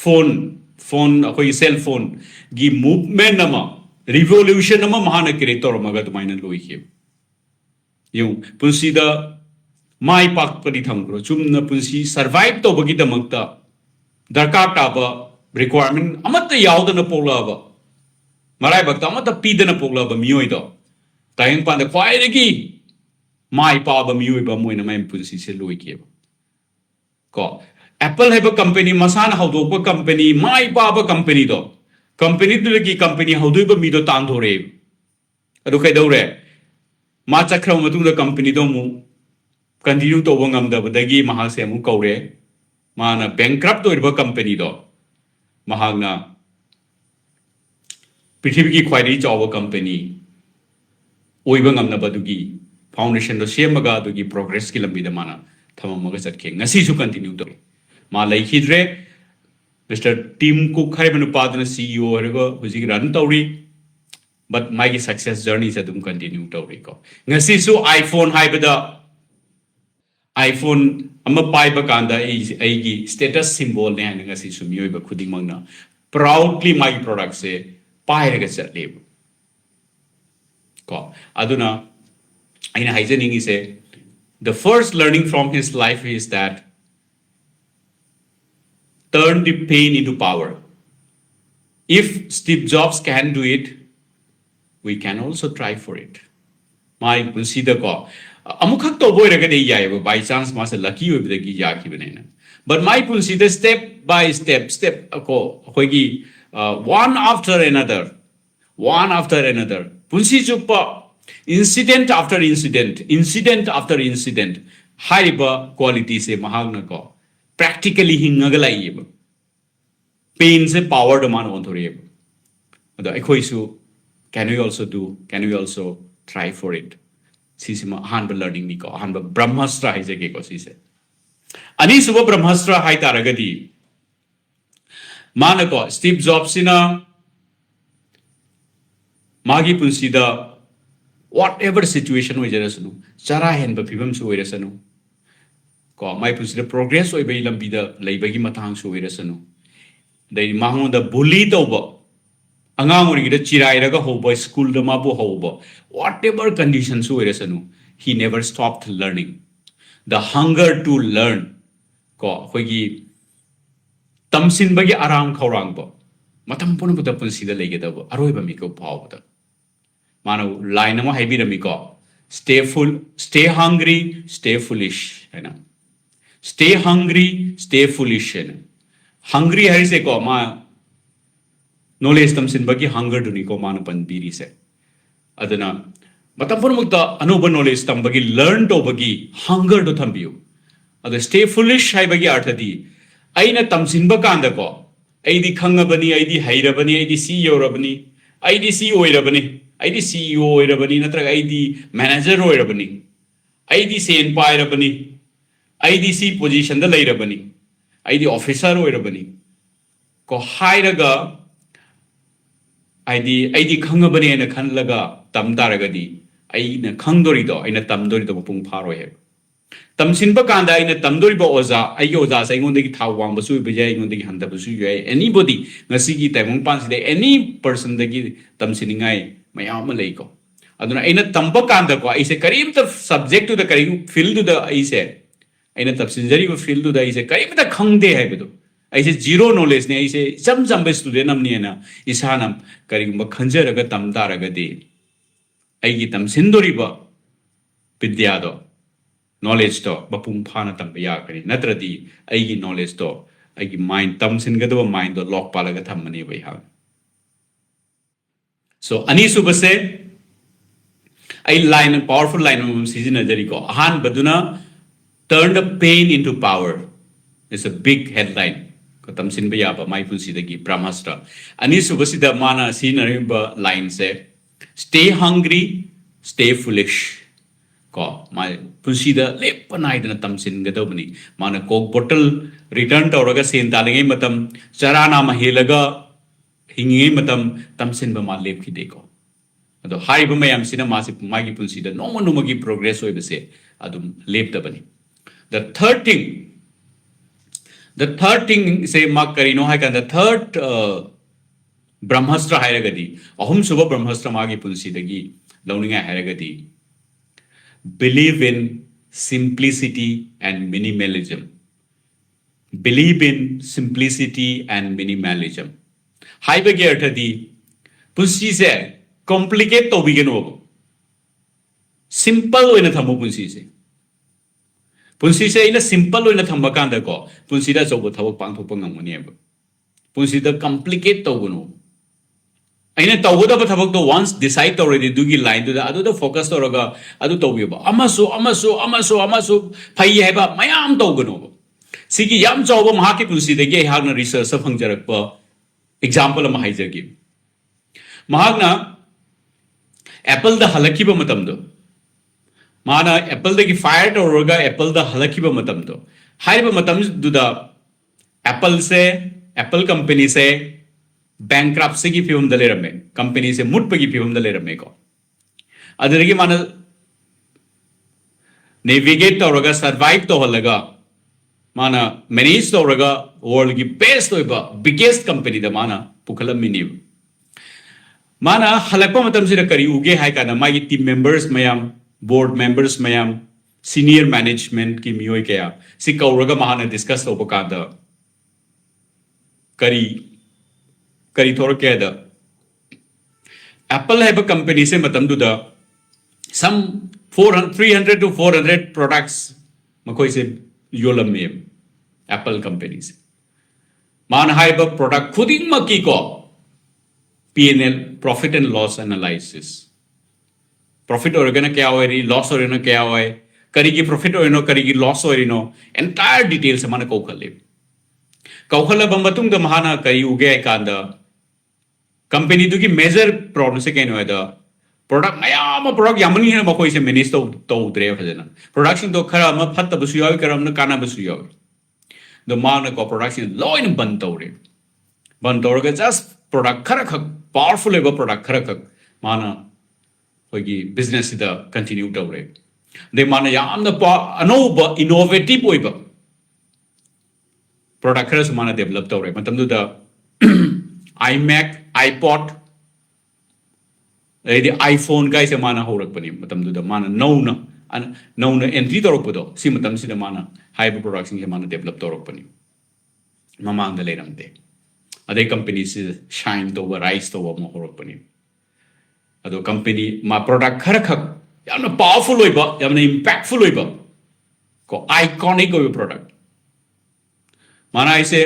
phone khoi cell phone gi movement nama revolution nama mahana creator maga tumaina loi hi yung punsi da mai pak padi thangro chumna punsi survive to bagi damakta darkar ta ba requirement amata yaudana pola ba marai bakta amata pidana pola ba mioi do tayang pan da kwai gi mai pa ba mioi ba moina mai punsi se loi ki ko apple have a company masana how do company mai pa ba company do company tu lagi company how do ba mi do tan thore adu kai dore ma chakra matung da company do mu continue to wangam da badagi mahal se mu kaure mana bankrupt to ba company do mahagna prithvi ki khwairi chawa company oiba ngamna badugi foundation do semaga dugi progress ki lambi da mana thamamaga chatke ngasi su continue to ma laikhidre Mr. Tim Cook haibanu padana CEO hargo huji run tawri but my success journey is adum continue tawri ko ngasi su iPhone haibada iPhone amma paiba kanda ai status symbol ne ngasi su mioi ba khuding mangna proudly my product se pairaga chatle ko aduna aina haijening is the first learning from his life is that turn the pain into power. If Steve Jobs can do it, we can also try for it. My consider ko amukak to boy raga de yai by chance mas lucky with the gi yaki banana. But my consider step by step ko hoigi one after another. Punsi chupa incident after incident haiba quality se mahagna ko practically hingaga laiyeba pain se power demand on thoreba ado ekhoi su can we also try for it sisima hanba learning ni ko hanba brahmastra hai je ko sise ani suba brahmastra hai taragadi manako Steve Jobs ina magi punsida whatever situation we jerasunu chara hen ba phibam su oirasanu ko mai pusida progress oi bai lambi da leibagi matang su oirasanu dai mahon da bully to ba angang ori da chirai raga hoba school da ma bo hoba whatever conditions su oirasanu he never stopped learning the hunger to learn ko hoigi tamsin bagi aram khawrang ba matam pon bu da punsida lege da ba aroi ba mi ko paw da mano line ma haibi rami ko stay hungry stay foolish hai na stay hungry stay foolish hai na hungry hari se ko ma knowledge tamsin bagi hunger duni ko man pan biri se adana matam pon mukta anuba knowledge tam bagi learn to bagi hunger do thambiu adu stay foolish hai bagi arthadi aina tamsin ba kanda ko aidi khangabani aidi hairabani aidi CEO rabani aidi CEO irabani aidi CEO irabani natraga aidi manager irabani aidi sen pa irabani aidi C position da leirabani aidi officer irabani ko hairaga aidi khangabani ena khanlaga tamdaragadi aina khangdori do aina tamdori do pung pharoi he tamsinba kanda aina tamdori ba oza aigi oza sai ngondagi thawang basu bijai ngondagi handa basu yai anybody ngasi gi taimong pan side any person dagi tamsinningai mayam lei ko aduna aina tamba kanda ko aise karim ta subject to the karim field to the aise aina tamsinjari ko field to the aise karim ta khangde hai bedo aise zero knowledge ne aise jam be student amni na isanam karim ba khanjaraga tamdaraga de ꯑꯩꯒꯤ ꯇꯝꯁꯤꯟꯗꯣꯔꯤꯕ ꯕꯤꯗ꯭ꯌꯥꯗꯣ ꯅꯣꯂꯦꯖꯇꯣ ꯃꯄꯨꯡ ꯐꯥꯅ ꯇꯝꯕ ꯌꯥꯒꯅꯤ ꯅꯠꯇ꯭ꯔꯗꯤ ꯑꯩꯒꯤ ꯅꯣꯂꯦꯖꯇꯣ ꯑꯩꯒꯤ mind ꯇꯝꯁꯤꯟꯒꯗꯕ ꯃꯥꯏꯟꯗꯣ ꯂꯣꯛ ꯄꯥꯜꯂꯒ ꯊꯝꯃꯅꯦꯕ ꯑꯩꯍꯥꯛ ꯁꯣ ꯑꯅꯤꯁꯨꯕꯁꯦ ꯑꯩ ꯂꯥꯏꯟ ꯄꯥꯋꯔꯐꯨꯜ ꯂꯥꯏꯟ ꯑꯃ ꯁꯤꯖꯤꯟꯅꯖꯔꯤꯀꯣ ꯑꯍꯥꯟꯕꯗꯨꯅ turn the pain into power is a big headline ko tamsinba yaba mai punsidagi Bramhastra anisubasida mana sinariba line se stay hungry stay foolish ko mai punsida lepanai dana tamsin gadobni mana coke bottle return tawraga sen talingai matam charana ma helaga hingi matam tamsinba ma lepkhide ko ado hariba mayam sina masi magi punsida noma nomagi progress oibase adum leptabani the third thing say mak karino hai kan the third Brahmastra hairagadi ahum suba Brahmastra magi punsidagi launinga hairagadi believe in simplicity and minimalism believe in simplicity and minimalism haibagi arthadi punsi se complicate to bigeno simple oina thamu punsi se punsi se ina simple oina thamba kanda ko punsi da jobo thawak pangthok pangamuni eba punsi da complicate to gono aina tawgoda ba thabak to once decide already dugi line to adu da focus to raga adu to biba amasu phai heba mayam to gono sigi yam jobo mahaki punsi de ge hagna research sa phangjarak pa example ma haijagi mahagna apple da halaki ba matam do mana apple dagi fire tawraga apple da halakiba matam do haiba matam duda apple company se bankruptcy gi film da lerame company se mutpa gi film da lerame ko adarigi mana navigate tawraga survive to halaga mana manage tawraga world gi best oiba biggest company da mana pukhalamini mana halakpa matam sira kari uge hai kana magi team members mayam board members mayam senior management ki miyoi kaya si kauraga mahana discuss over kada kari thor kaya da apple have a company se matam du da some 300 to 400 products makoi se yolam me apple companies man have a product khuding maki ko P&L profit and loss analysis profit organa kya hoy loss organa kya hoy karigi profit orino karigi loss orino entire details mana kokhalle bambatung da mahana kari uge kanda company du ki major problem se kaino da product ayama product yamani he makoi se manage to dre phajana production to khara ma phatta busu yawi karam na kana busu yawi the mana ko production loin ban tawre just product khara khak powerful eba product khara khak mana business ida continue tawre de mana yamna anova innovative oiba product khara mana develop tawre matam du da iMac iPod the iPhone guys mana horak pani matam du da mana no entry torok podo si matam si da mana high production ke mana develop torok pani mamang da leramde ade companies shine to rise to mo horak pani ado company ma product khara khak yamna powerful oiba yamna impactful oiba ko iconic oiba product mana ise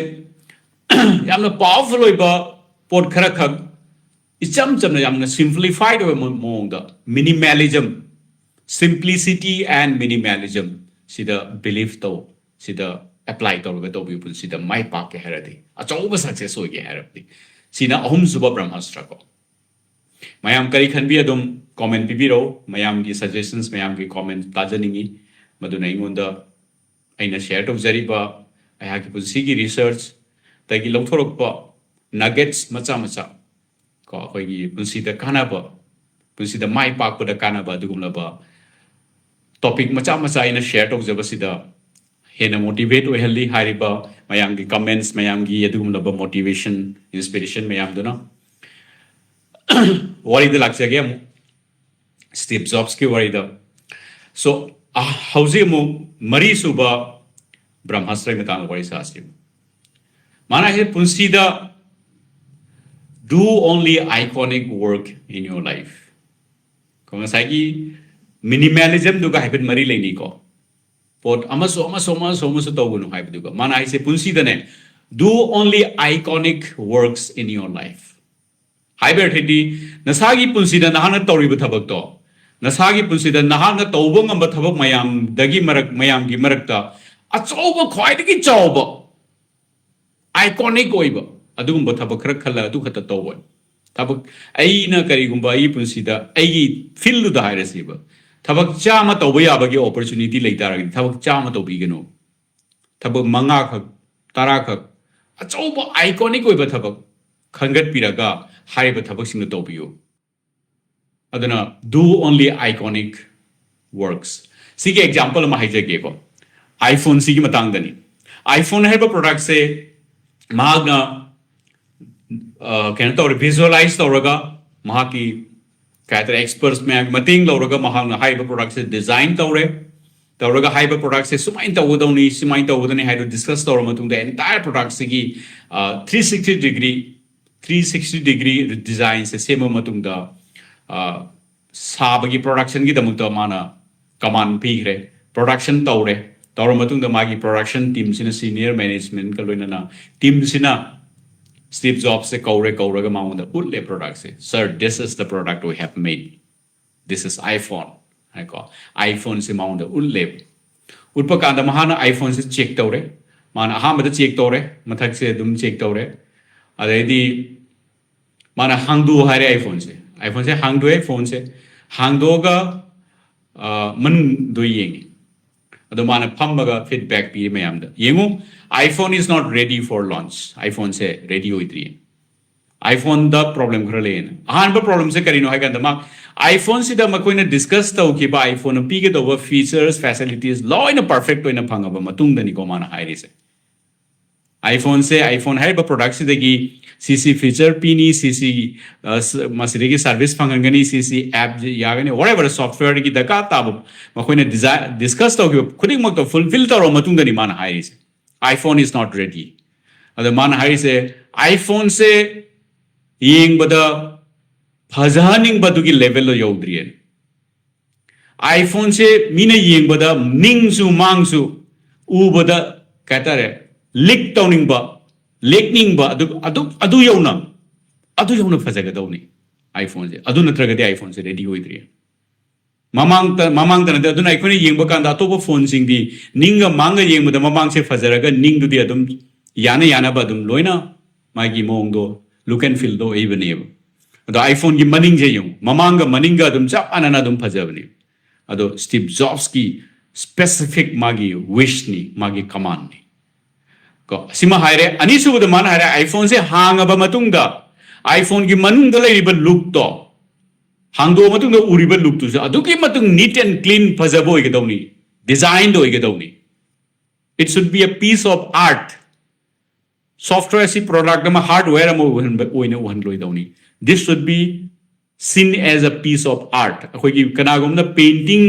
yamna powerful oiba pot khara khak icham chamna yamna simplified oiba mongda minimalism simplicity and minimalism sida belief to sida apply to ga to people sida mai pa ke heradi achoba success oi ge heradi sina ahum suba Brahmastra ko mayam kari khanbi adum comment pibiro mayam gi suggestions mayam gi comment tajaningi maduna ingonda aina share to zariba aya ki punsi gi research tagi longthorok pa nuggets macha ko koi gi punsi da kana ba punsi da mai pa ko da kana ba dugumla ba topic macha ina share to jabasida hena motivate oi hali hariba mayam gi comments mayam gi adugumla ba motivation inspiration mayam do na worry the laksa game Steve Jobs ki worry the so housing mo mari suba Brahmastra metang worry sa asim mana he punsida do only iconic work in your life ko ngasagi minimalism duga haibet mari leini ko pot amaso tawuno haibu duga mana aise punsi dane do only iconic works in your life haiber thedi nasagi punsi da nahana tawri thabak to nasagi punsi da nahana tawbo ngamba thabak mayam dagi mayam gi marakta achauba khwai dagi chauba iconic oiba adugumba thabak khara khala adu khata tawwa tabak aina karigumba ai punsi da ai feel da hairasiba tabak chama tawba yabagi opportunity leitaragi tabak chama tawbigeno tabak manga khak tara khak achauba iconic oiba tabak khangat piraga haiba tabak sing tawbiyo aduna do only iconic works sige example ma haijage ko iPhone sige matang dani iPhone haiba product se magna can to visualize tawraga mahaki kaiter experts me mating lawraga mahang haiba product se design tawraga haiba product se sumain tawdoni sumain tawdoni haido discuss tawra matung the entire product sigi 360 degree design se same matung da sabagi production gi damuk ta mana command pigre production tawre tawra matung da magi production team sina senior management ka loina na team sina Steve Jobs se kauraga maunda utle product se sir this is the product we have made this is iPhone I call iPhone se maunda utle utpa kanda mahana iPhone se check tawre mana ahama check tawre mathak se dum check tawre adedi mana hangdu hare iPhone se hangdu phone se hangdoga man do yengi ado mana phammaga feedback pi mayamda yengu iPhone is not ready for launch iPhone se ready hoidri iPhone da problem khara len ahanba problem se karino hai ganda ma iPhone sida makoina discuss tau ki ba iPhone pi ge do features facilities law in a perfect way na phangaba matung dani ko mana hairi se iPhone hai ba product se degi CC feature pini CC masiregi service phangangani CC app yagani whatever software ki daka tab makoina discuss tau ki khuding mak to fulfill taro matung dani mana hairi se iPhone is not ready ado mana hairi se iPhone se yeng bada phajaning badu ki level lo yaudriye iPhone se mina yeng bada ningsu mangsu u bada katare lik tawning ba lekning ba adu yauna phajaga dawni iPhone se adu natragadi iPhone se ready hoidriye mamang ta na aduna ikone yengba kanda to phone sing di ninga manga yengba da mamang se phajaraga ning du di adum yana ba adum loina magi mong do look and feel do even eb ado iPhone gi maning je yung mamanga maninga adum chap anana adum phajabani ado Steve Jobs ki specific magi wish ni magi command ni ko sima haire ani su da man haire iPhone se hanga ba matung da iPhone gi manung da lai ba look to hangdo matung da uri ba look to adu ki matung neat and clean phajabo ge dawni designed ho ge dawni it should be a piece of art software si product ma hardware ma oina one loi dawni this should be seen as a piece of art akhoi gi kanagom na painting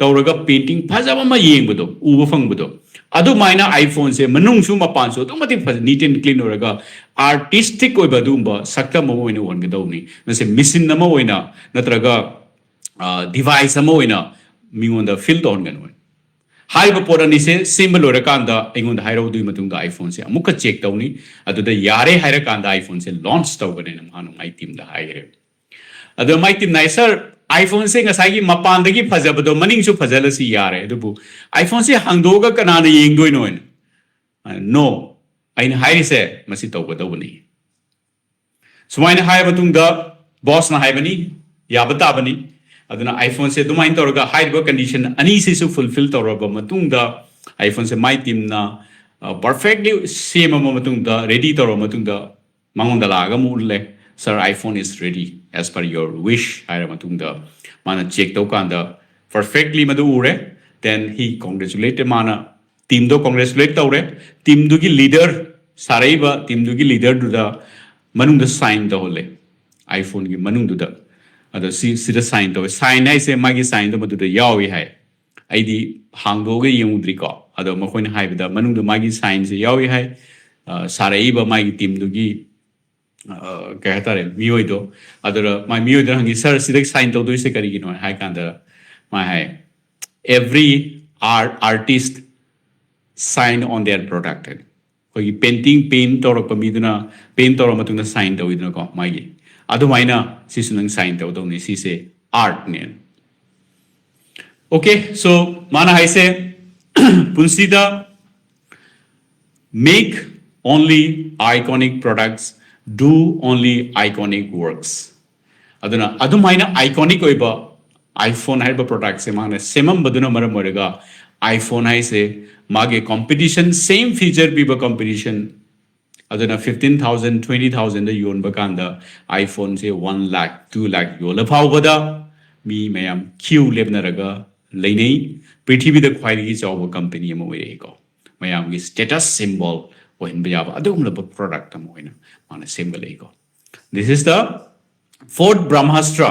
tawraga painting phajaba ma yengbo do uba phangbo do adu maina iPhone se manung su mapan su tumati neat and clean oraga artistic oiba dumba sakta mo oina one ge dawni na se machine na mo oina natraga device mo oina mingonda fill on gan one haiba porani se symbol orakanda ingonda hairo du matung da iPhone se amuka check tawni adu da yare haira kanda iPhone se launch tawgane na manu my team da haire adu my team na sir iPhone se ngasai mapan dagi phajabado maning su phajala si yare adubu iPhone se hangdoga kanana yengdoi no no ain hairi se masi tawgadawni sumaina hai batung da boss na haibani yabata bani aduna iPhone se dumain tawga haiba condition ani se su fulfill tawraba matung da iPhone se my team na perfectly same matung da ready tawra matung da mangonda laga mulle sir iPhone is ready as per your wish haira matung da mana check to kanda perfectly madu ure then he congratulated mana team do congratulate tawre team du gi leader saraiba team du gi leader du da manung da sign da hole iPhone gi manung du da ado si da sign to sign ai se magi sign do madu da yawi hai aidi hangdo ge yengudri ko ado makoi na hai da manung da magi sign se yawi hai saraiba magi team du gi kaya hatare miyo do adara my miyo do hangi sir sidak sign to do se kari gino hai kanda my hai every artist sign on their product ko painting paint or pa miduna paint or matuna sign to iduna ko mai gi adu maina si sunang sign to do ni si se art ne okay so mana hai se punsida make only iconic products do only iconic works aduna adumaina iconic oiba iPhone haiba product se mana semam baduna maram morega iPhone hai se mage competition same feature biba competition aduna 15,000 20,000 da yon bakanda iPhone se 1 lakh 2 lakh yola phawbada mi mayam queue lebnaraga leinei prithvi da khwaigi chawba company ma oire ko mayam gi status symbol when be aba adum la product am hoina mana symbol ko this is the fourth Bramhastra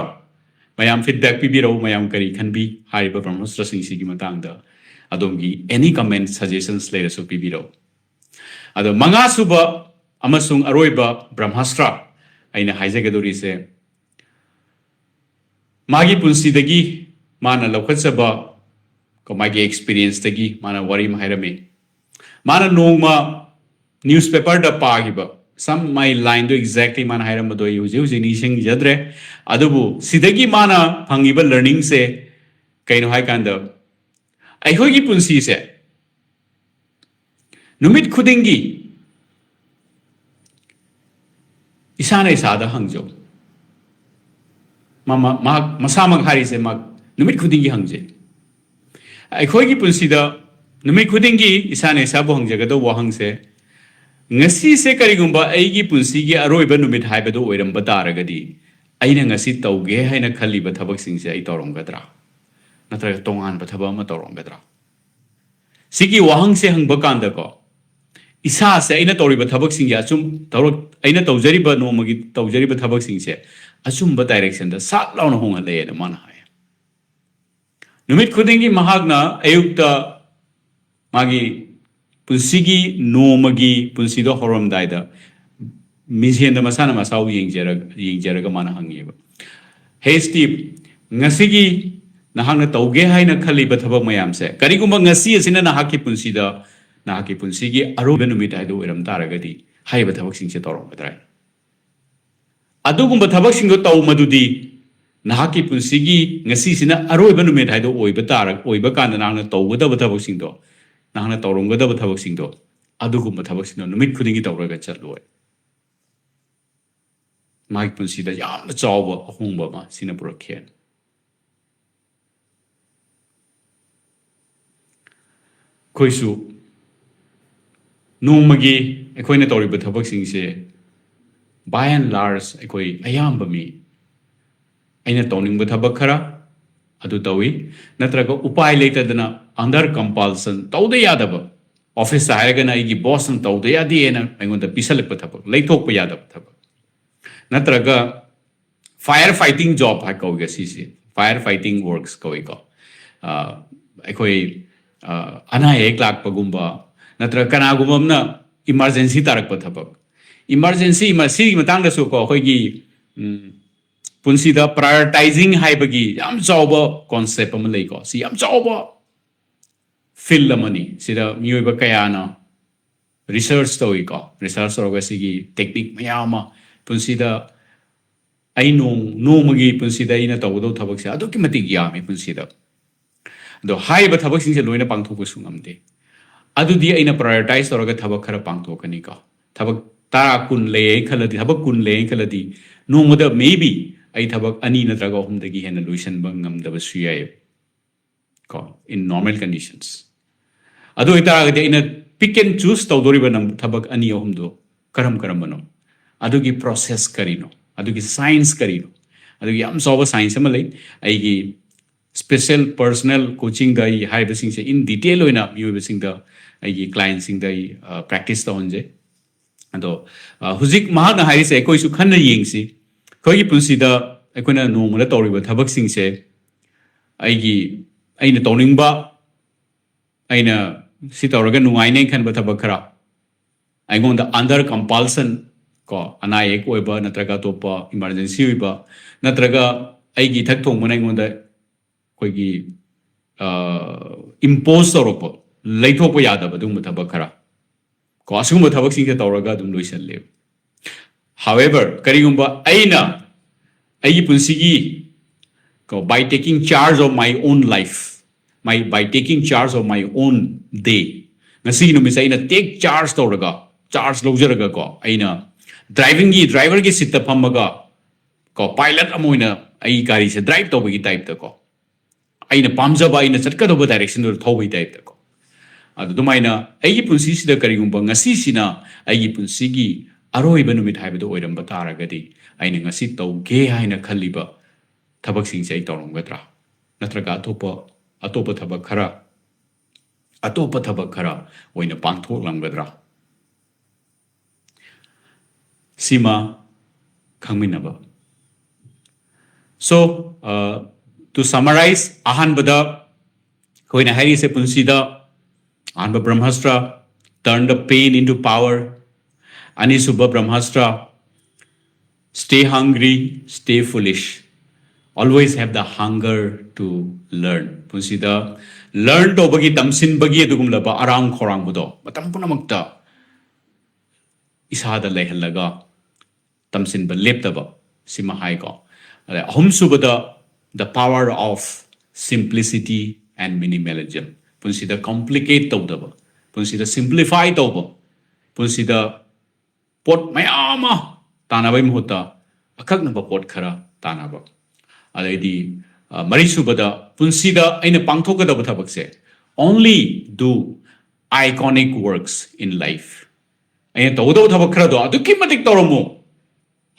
mayam feedback pibiro mayam kari khan bi hariba Bramhastra sing sigi matang da adom gi any comment suggestions later so pibiro ado manga suba amasung aroiba Bramhastra aina haijagadori se magi punsi dagi mana lokhatsaba ko magi experience dagi mana wari mahairame mana nongma newspaper da pagiba some my line do exactly man hairam do use ni sing jadre adubu sidagi mana phangiba learning se kaino hai kanda ai hogi punsi se numit khudingi isana isada hangjo mama masamang hari se mag numit khudingi hangje ai hogi punsi da numit khudingi isana isabu hangjaga do wahang se ngasi se karigumba aigi punsi gi aroiba numit haibado oiramba taragadi aina ngasi tauge haina khaliba thabak sing se ai toromgadra natra tongan ba thaba ma toromgadra sigi wahang se hangba kanda ko isa se aina toriba thabak sing ya chum torok aina tawjariba nomagi tawjariba thabak sing se achumba direction da sat launa honga le na man hai numit khudingi mahagna ayukta magi punsigi nomagi punsido horom daida misienda masana masau yingjaraga mana hangiba hey Steve ngasigi nahangna tauge haina khaliba thabak mayam se karigumba ngasi asina nahaki punsigi aroba numit haido oiram taragadi haiba thabak singse torom badrai adugumba thabak singo taw madudi nahaki punsigi ngasi sina aroba numit haido oiba tarak oiba kanda nahangna tawgada thabak singdo nahana tawromgadaba thabak singdo adugumba thabak singdo numit khudingi tawraga chatloi mai punsida yamna chawba ahungba ma sina purakhen koisu nomagi ekoina tawriba thabak singse by and large ekoi ayamba mi aina tawningba thabak khara adu tawi natraga upai leitadana under compulsion tauda yadaba office hairagana igi boss n tauda yadi ena aingonda pisalakpa thabak leithokpa yadaba thabak natraga fire fighting job ha kauga sisi fire fighting works koi ko ekoi ana ek lak pagumba natraga kana gumamna emergency tarakpa thabak emergency ma si matang da su ko hoigi punsida prioritizing haibagi yam chawba concept am lei ko si yam chawba fill amani sida miyoiba kayana research toi ko research roga sigi technique mayama punsida ai nomagi punsida ina tawdo thabak se aduki matik yami punsida do haiba thabak sing se loina pangthok sungamde adudi aina prioritize roga thabak khara pangthokani ko thabak tara kun le khaladi thabak kun le khaladi nomada maybe ai thabak ani natraga humdagi hena luisan bangam daba suyai ko in normal conditions adu itara ina pick and choose tawdoriba nam thabak ani humdo karam bano adugi process karino adugi science karino adugi am soba science amalai aigi special personal coaching dai haiba singse in detail oina miyoiba singda aigi client singda practice ta onje ado huzik mahana haise koi su khanna yengsi koi punsida ekona nomala tawriba thabak singse aigi aina tawningba aina si tawraga nungaine khanba thabak khara aingonda under compulsion ko anayek oiba natraga topa emergency oiba natraga aigi thak thong mana ngonda koi gi impose tawrokpa leithokpa yadaba dum thabak khara ko asugumba thabak sing tawraga dum loisalle however karigumba aina aigi punsigi ko by taking charge of my own life by taking charge of my own day ngasi numisa aina take charge tawraga charge lojaraga ko aina driver gi sit phamaga ko pilot amoina ai gari se drive to bagi type ta ko aina pamjaba aina chatkadaba direction do thobai type ta ko adu dumaina ai punsi sida karigumba ngasi sina ai punsi gi aroi banumit haibado oiram bataragadi aina ngasi tauge haina khaliba thabak sing sei tawromgadra natraga atopa thabak khara oina pangthok lamgadra Sima Kangminaba. So, to summarize, Ahanbada, Koina Hari se Punsida, Ahanba Bramhastra turned the pain into power. Anisubha Bramhastra, stay hungry, stay foolish. Always have the hunger to learn. Punsida, learn to bagi tamsin bagi adugumlaba arang khorang budo. Matampuna magta. Isada lehalaga. Tamsin ba leptaba sima hai ko ahum subada the power of simplicity and minimalism punsida complicate tawdaba punsida simplify tawba punsida pot mayama tanabai muhota akaknaba pot khara tanaba already mari subada punsida aina pangthokadaba thabakse only do iconic works in life aina tawdaba thabak khara do adu kimatik tawromo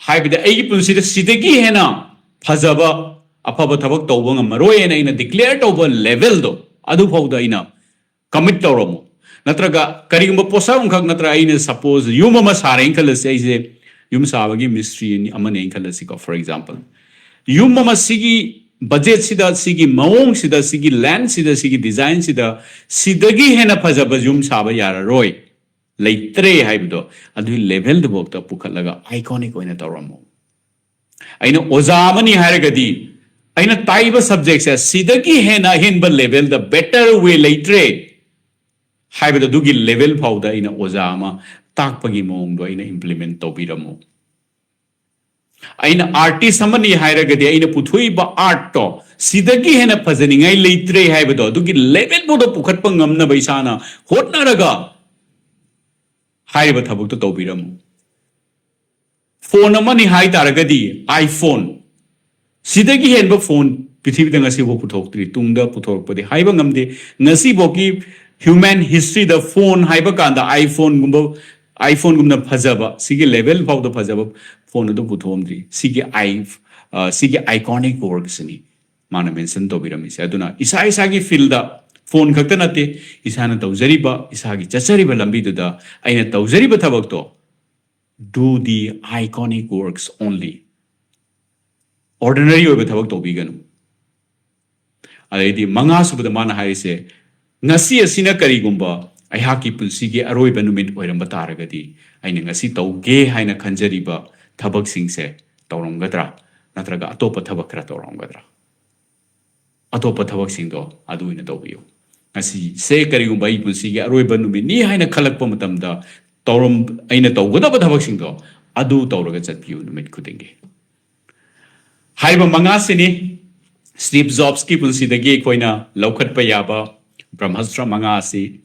Haibida Ayi Punsida Sidagi Hena Pazaba Apaba Tabak Tobang Maroy and in a declared over level do Adu Powda ina commit Toromo Natraga Karimba Posang Natra in suppose Yumama Sarenkala says a Yum Savagi mystery in Amanenkala for example. Yumama Sigi budget Sida Sigi Maung Sida Sigi land Sida Sigi design Sida Sidagi Hena Pazaba Yum Saba Yara Roy. Leitre haibido adu level the book ta pukhalaga iconic oina tawramo aina ozamani haragadi aina taiba subjects as sidagi hena hinba level the better way leitre haibido dugi level phauda ina ozama takpagi mong do ina implement tobiramo aina artist amani haragadi aina puthui ba art to sidagi hena phajaningai leitre haibido dugi level bodo pukhatpa ngamna baisana hotnaraga Haiba Tabuk to Tobiram. Phone a money high taragadi, iPhone. Sidagi Henba phone, Pithi the Nasibo Putokri, Tunda Putok, but the Haibangam de Nasiboki, human history, the phone, Haibakan, the iPhone Gumna Pazaba, Sigi level of the Pazaba, phone of the Putomdi, Sigi iconic works in Mana mention Tobiram is Aduna. Isai filled up. Phone Katanate is Hana Tauzariba, Isagi Chasariba Lambiduda, Aina Tauzariba Tabakto. Do the iconic works only. Ordinary over Tabakto Biganu. Already Mangas of the Mana Harise, Nasi Asina Karigumba, Ayaki Punsigi Aroi Benumit or Bataragadi, Aina Nasito, Gay Haina Kanjariba, Tabak Singse, Torongadra, Natraga, Atopa Tabakra Torongadra. Atopa Tabak Singdo, Adu in a W. Asi say Karigumba Punsigi, Aroi Benumit, Ni Haina Kalakpomatamda, Torum Aina Togada Tabak Singdo, Adu Toragats at Pew, Numit Kutingi. Haiba Mangasini, Steve Zobski Punsi the Gay Koina, Lokat Payaba, Bramhastra Mangasi.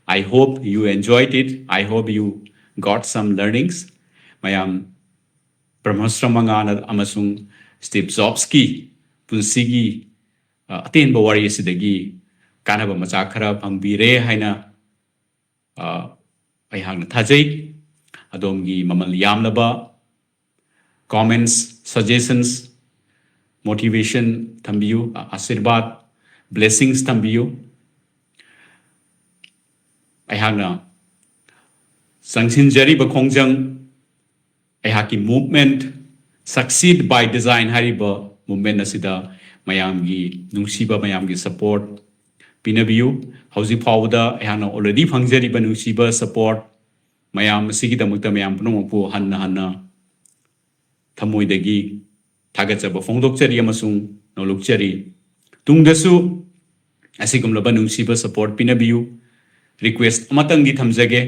I hope you enjoyed it. I hope you got some learnings. Mayam Bramhastra Mangana Amasung Steve Zobski Punsigi Atin Bawari Sidagi Kanaba Masakara Pambire Haina Ayang Tajay Adomgi Mamal Yamnaba comments, suggestions, motivation Tambiu, Asirbat, blessings Tambiu. Ayana Sangsin Jari Bakongjang Ayaki movement succeed by design Hariba movement Asida Mayamgi Nungsiba Mayamgi support Pinabiu Hausi Powder Ayana already Pangjari Banusiba support mayam sigidamukta mayam punompu hanna thamoidagi thagachaba phongdokchari amasung nolukchari tungdasu asigumlaba nungsiba support pinabiu request amatang di thamjage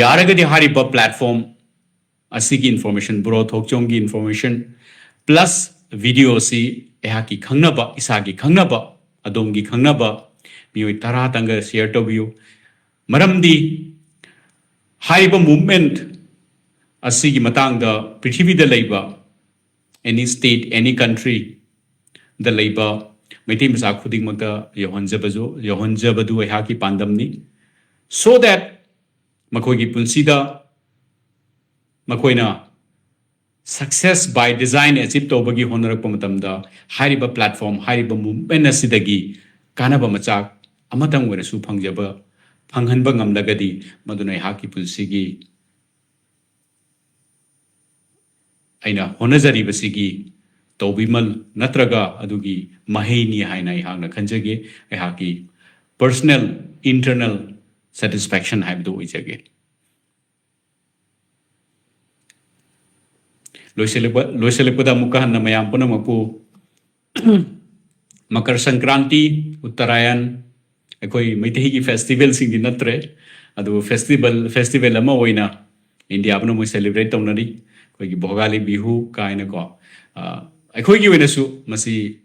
yaragadi hariba platform asigi information bro thokchonggi information plus video si ehaki khangnaba isagi khangnaba adongi khangnaba mioi tara tanga share to view maramdi hariba movement asigi matangda prithivida leiba any state any country the leiba maitim sa khuding mata yohanjabadu ehaki pandamni so that makogi punsida makoina success by design achieve tobagi honorak pamatamda hariba platform hariba movement asidagi kanaba machak amatang wena su phangjaba phanghanba ngamlagadi madunai haki punsigi aina honajari basigi tobimal natraga adugi maheni hainai hangna khanjage ehaki personal internal satisfaction haibdo ijage loiselekpada mukahan na mayam po na mapu Makar Sankranti Uttarayan akoi maitihigi festival sing dinatre adu festival ama oina India apno mo celebrate tawnari koi gi Bhogali Bihu kaina ko akoi gi wena su masi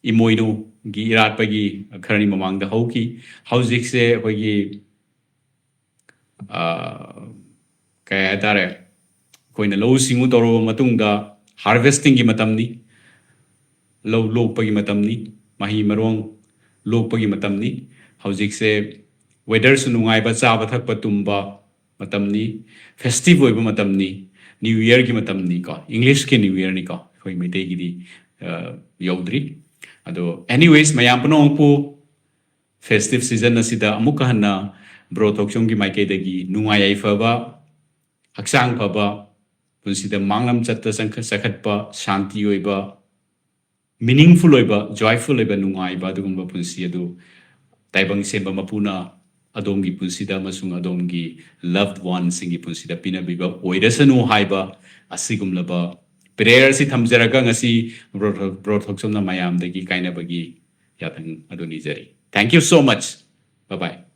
imoinu gi irat pagi kharani mamang da hoki hauzik se koi gi kaya tare koina low singu toro matungda harvesting gi matamni low pagi matamni mahi marong low pagi matamni hauzik se weather sunungai ba cha ba thak patumba matamni festive oi ba matamni new year gi matamni ko english ki new year ni ko khoi mai te gi di yaudri ado anyways mayam pano pu festive season asida amuka hanna bro thokchong gi mai ke dagi nungai ai fa ba haksang fa ba punsida manglam chatta sakhatpa shanti oiba meaningful oiba joyful oiba nungai ba dugumba punsi adu taibang semba mapuna adongi punsida masung adongi loved ones singi punsida pinabiba oirasanu haiba asigumlaba prayer si thamjaraga ngasi bro thoksomna mayam dagi kaina bagi yathang adoni jari thank you so much bye bye